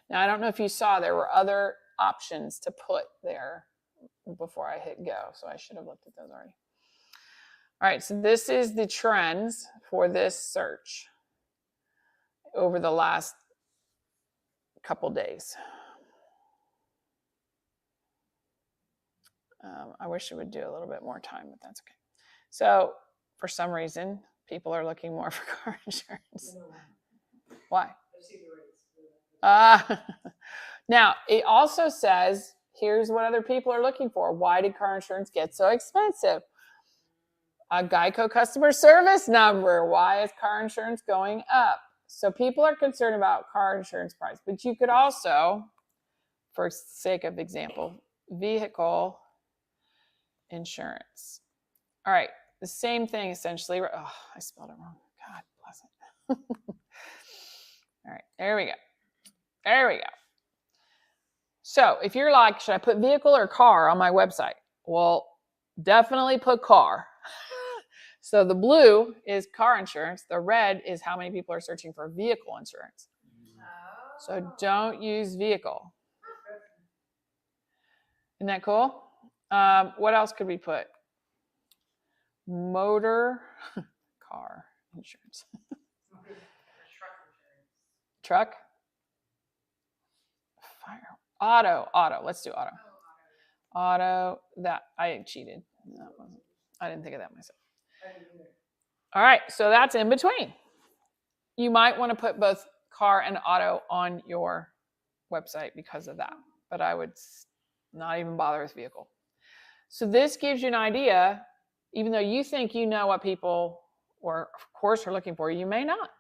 Now, I don't know if you saw, there were other options to put there before I hit go. So I should have looked at those already. All right, so this is the trends for this search over the last couple days. I wish it would do a little bit more time, but that's okay. So for some reason, people are looking more for car insurance. Why? I see the rates. Now, it also says, here's what other people are looking for. Why did car insurance get so expensive? A Geico customer service number. Why is car insurance going up? So people are concerned about car insurance price, but you could also, for sake of example, vehicle insurance. All right, the same thing essentially. Oh, I spelled it wrong. God bless it. All right, there we go. There we go. So if you're like, should I put vehicle or car on my website? Well, definitely put car. So the blue is car insurance. The red is how many people are searching for vehicle insurance. So don't use vehicle. Isn't that cool? What else could we put? Motor, car insurance. Truck. Fire. Auto. Let's do auto. Auto. That I cheated. I didn't think of that myself. All right, so that's in between. You might want to put both car and auto on your website because of that, but I would not even bother with vehicle. So this gives you an idea, even though you think you know what people or of course are looking for, you may not.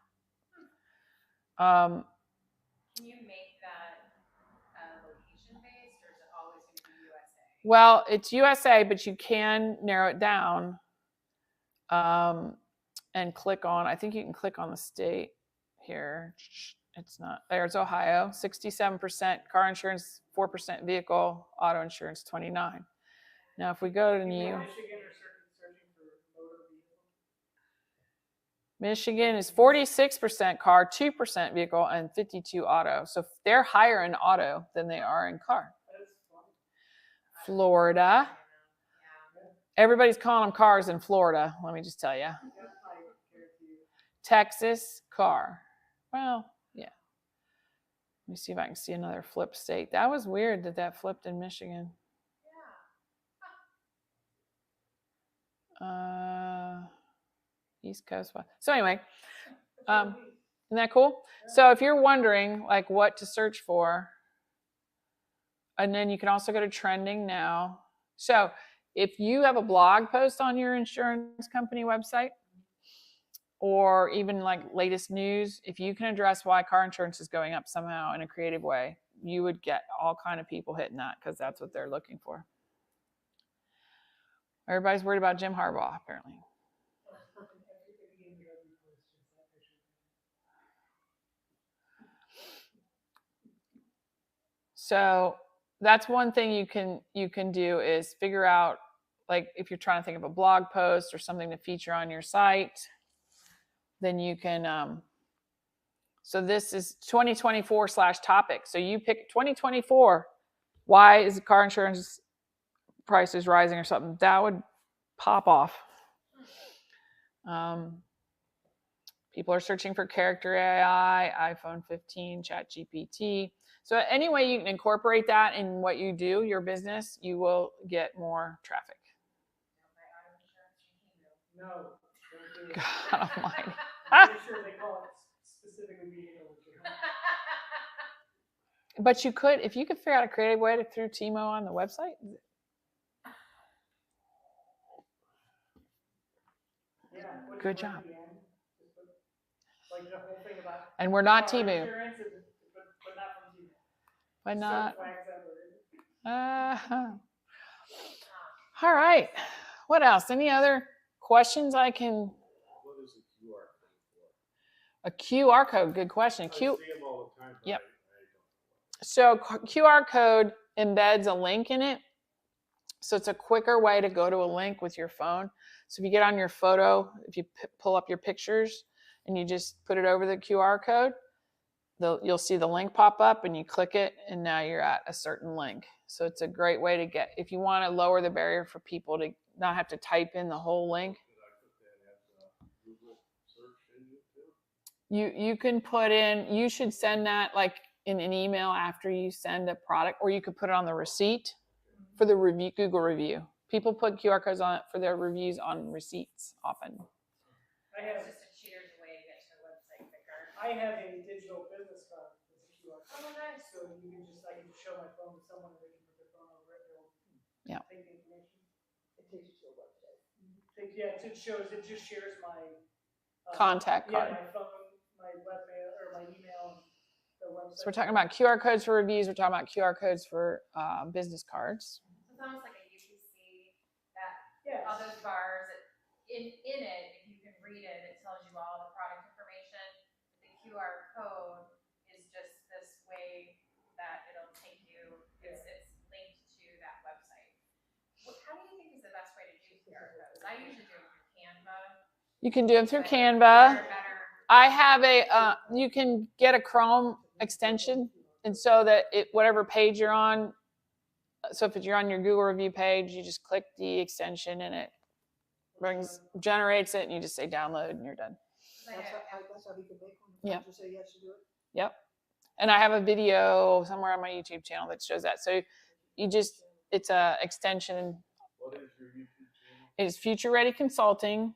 Can you make that location based, or is it always going to be USA? Well, it's USA, but you can narrow it down and click on, I think you can click on the state here. It's not, there's Ohio, 67% car insurance, 4% vehicle, auto insurance, 29. Now, if we go to New, Michigan are searching for motor vehicle. Michigan is 46% car, 2% vehicle, and 52 auto. So they're higher in auto than they are in car. That's fun. Florida. Everybody's calling them cars in Florida, let me just tell you. That's my guarantee. Texas, car. Well, yeah. Let me see if I can see another flip state. That was weird that flipped in Michigan. East Coast. So anyway, isn't that cool? So if you're wondering like what to search for, and then you can also go to trending now. So if you have a blog post on your insurance company website, or even like latest news, if you can address why car insurance is going up somehow in a creative way, you would get all kind of people hitting that because that's what they're looking for. Everybody's worried about Jim Harbaugh, apparently. So that's one thing you can do is figure out, like if you're trying to think of a blog post or something to feature on your site, then you can, so this is 2024/topic. So you pick 2024, why is the car insurance prices rising or something? That would pop off. People are searching for character AI, iPhone 15, ChatGPT. So any way you can incorporate that in what you do, your business, you will get more traffic. No. don't do it. God almighty. I'm pretty sure they call it specifically vehicle insurance. But you could, if you could figure out a creative way to throw Timo on the website. Yeah, which Good is job. at the end, just put, like the whole thing about And we're not car Temu, insurance is- but not from Temu. but So not. flags everywhere. All right. What else? Any other questions I can? What is a QR code for? A QR code. Good question. I see them all the time. but Yep. I So QR code embeds a link in it. So it's a quicker way to go to a link with your phone. So if you get on your photo, if you pull up your pictures and you just put it over the QR code, you'll see the link pop up and you click it and now you're at a certain link. So it's a great way to get, if you want to lower the barrier for people to not have to type in the whole link. Did I put that at Google search engine too? You can put in, you should send that like in an email after you send a product, or you could put it on the receipt. for the review, Google review. People put QR codes on it for their reviews on receipts often. I It's have, just a cheater's way to get to the website quicker. I have a digital business card with a QR code. Oh, nice. So you can just, I can just show my phone to someone and they can put their phone over it, they'll Yeah. take the information. It takes you to a website. Yeah, it shows, it just shares my. Contact card. Yeah, my phone, my webmail, or my email, and the website. So we're talking about QR codes for reviews. We're talking about QR codes for business cards. It's almost like a UPC that Yes. all those bars, in it, if you can read it, it tells you all the product information. The QR code is just this way that it'll take you, it's linked to that website. How do you think is the best way to do QR codes? I usually do it through Canva. You can do them through but Canva. better. I have you can get a Chrome extension, and so that whatever page you're on, so if you're on your Google review page, you just click the extension and it generates it, and you just say download and you're done. That's how he can make one. Yeah. Just say yes to do it. Yep. And I have a video somewhere on my YouTube channel that shows that. So it's a extension. What is your YouTube channel? It is Future Ready Consulting.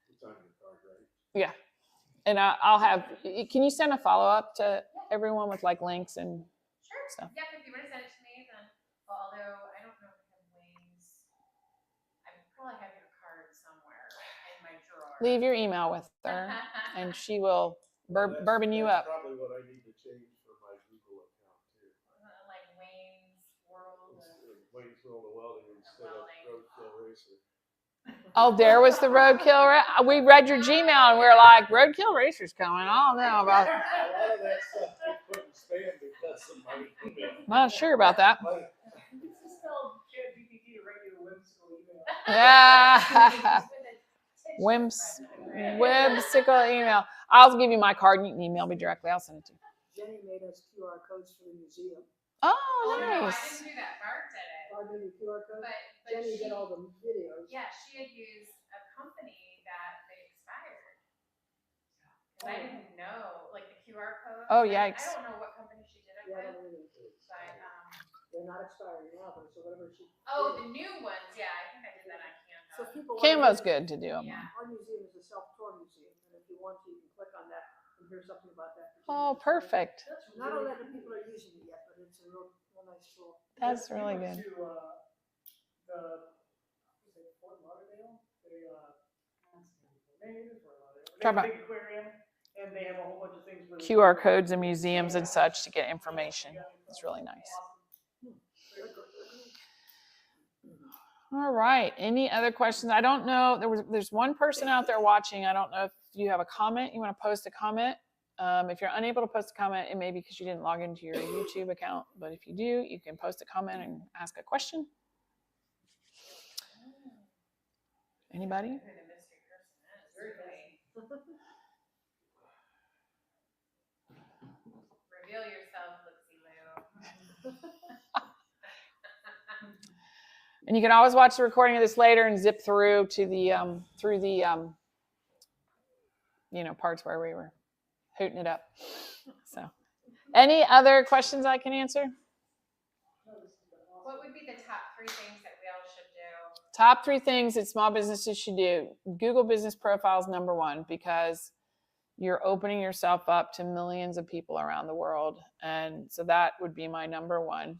It's on your card, right? Yeah. And I'll have, can you send a follow-up to everyone with like links and Sure. stuff? Yeah, if you want to send it to me, then, although I don't know if I have Wayne's, I probably have your card somewhere in my drawer. Leave your email with her and she will bourbon you That's up. probably what I need to change for my Google account too. Like Wayne's World. Wayne's World of Welding instead of Roadkill Racer. Oh, there was the Roadkill. We read your Gmail and we were like, Roadkill Racer's coming. I don't know about, A lot of that stuff they put in spam because of my email. not sure about that. But It's just spelled ChatGPT a regular whimsical email. Yeah. Whimsical email. I'll give you my card and you can email me directly. I'll send it to you. Jenny made us QR codes for the museum. Oh, Oh, no, I nice. didn't do that. Barb did it. Barb made a QR code. But Jenny she, did all the videos. yeah, she had used a company that they expired. And I didn't know, like the QR code. Oh, I yikes. don't know what company she did it Yeah, I with, don't really. but, They're not expiring now, but so whatever she. oh, the new ones, yeah, I think I did that on So Canva. people. Canva's good to do them. Yeah. Our museum is a self-tour museum, and if you want to, you can click on that and hear something about that. Oh, perfect. Not all that many people are using it yet, but it's a real nice tool. That's really We good. went to, was it Fort Lauderdale? They, maybe it was Fort Lauderdale. They Talk have a about- big aquarium, and they have a whole bunch of things. where they- QR codes and museums and such to get information. It's really nice. All right. Any other questions? I don't know. There's one person out there watching. I don't know if you have a comment. You want to post a comment. If you're unable to post a comment, it may be because you didn't log into your YouTube account. But if you do, you can post a comment and ask a question. Anybody? Who the mystery person is, really. Reveal yourself, Lipsy Lou. And you can always watch the recording of this later and zip through to the parts where we were hooting it up. So, any other questions I can answer? What would be the top 3 things that we all should do? Top 3 things that small businesses should do. Google Business Profile is number 1 because you're opening yourself up to millions of people around the world. And so that would be my number 1.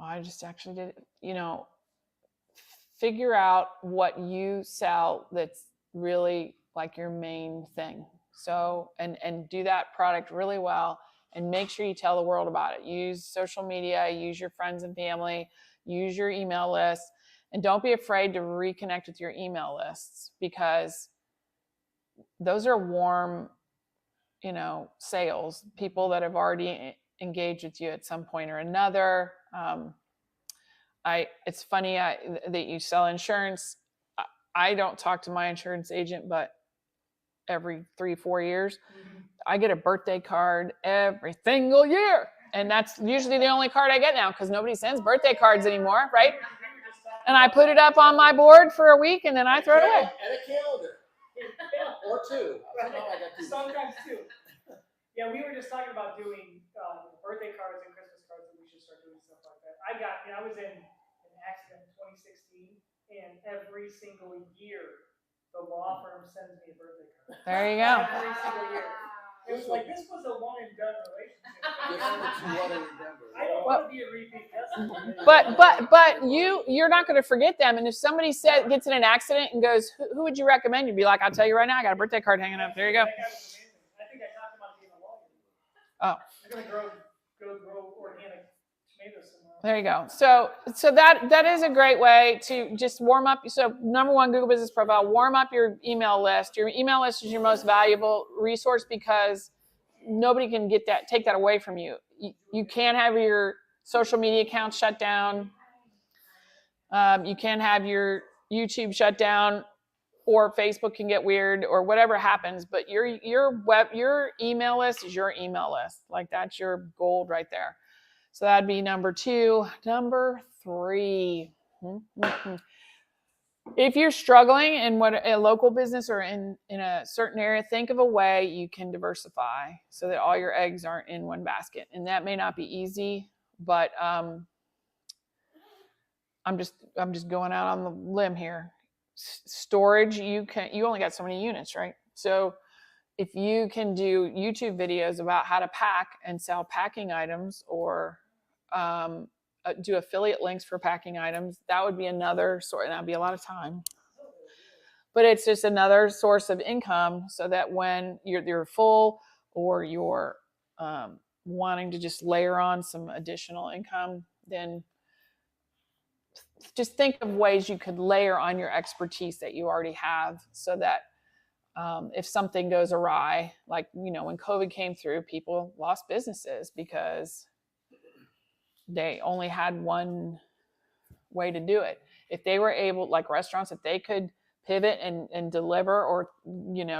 I just actually did, figure out what you sell that's really like your main thing. So, and do that product really well and make sure you tell the world about it. Use social media, use your friends and family, use your email list, and don't be afraid to reconnect with your email lists because those are warm, sales, people that have already engaged with you at some point or another. It's funny that you sell insurance. I don't talk to my insurance agent, but every 3-4 years, I get a birthday card every single year. And that's usually the only card I get now because nobody sends birthday cards anymore, right? And I put it up on my board for a week and then I throw it away. And a calendar. Or 2. Somehow I got 2. Sometimes too. Yeah, we were just talking about doing birthday cards and Christmas cards that we should start doing stuff like that. I was in an accident in 2016, and every single year, the law firm sends me a birthday card. There you go. Every single year. It was like, this was a one and done relationship. Just what you want to remember. I don't want to be a repeat customer. But you're not going to forget them. And if somebody gets in an accident and goes, who would you recommend? You'd be like, I'll tell you right now, I got a birthday card hanging up. There you go. That guy was amazing. I think I talked him on being a lawyer. Oh. I'm gonna go grow organic tomatoes somewhere. There you go. So that is a great way to just warm up. So number one, Google Business Profile, warm up your email list. Your email list is your most valuable resource because nobody can take that away from you. You can't have your social media accounts shut down. You can't have your YouTube shut down, or Facebook can get weird, or whatever happens. But your email list is your email list. Like, that's your gold right there. So that'd be number 2. Number 3. If you're struggling in a local business or in a certain area, think of a way you can diversify so that all your eggs aren't in one basket. And that may not be easy, but I'm just going out on the limb here. Storage, you only got so many units, right? So if you can do YouTube videos about how to pack and sell packing items, or do affiliate links for packing items, that would be another source. That'd be a lot of time, but it's just another source of income, so that when you're full, or you're wanting to just layer on some additional income, then just think of ways you could layer on your expertise that you already have, so that if something goes awry, like, when COVID came through, people lost businesses because they only had one way to do it. If they were able, like restaurants, if they could pivot and deliver, or,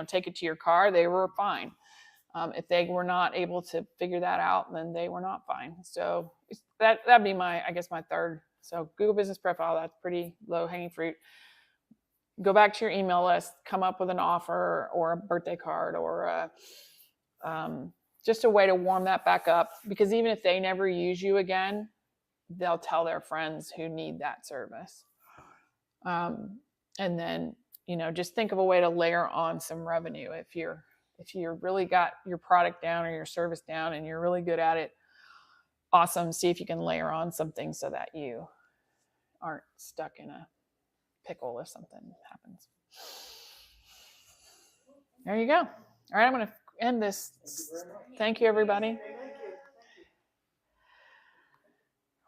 take it to your car, they were fine. If they were not able to figure that out, then they were not fine. So that'd be my third. So Google Business Profile, that's pretty low hanging fruit. Go back to your email list, come up with an offer or a birthday card, or just a way to warm that back up, because even if they never use you again, they'll tell their friends who need that service. And then, just think of a way to layer on some revenue. If you're really got your product down or your service down and you're really good at it, awesome. See if you can layer on something so that you aren't stuck in a pickle if something happens. There you go. All right, I'm going to end this. Thank you, everybody.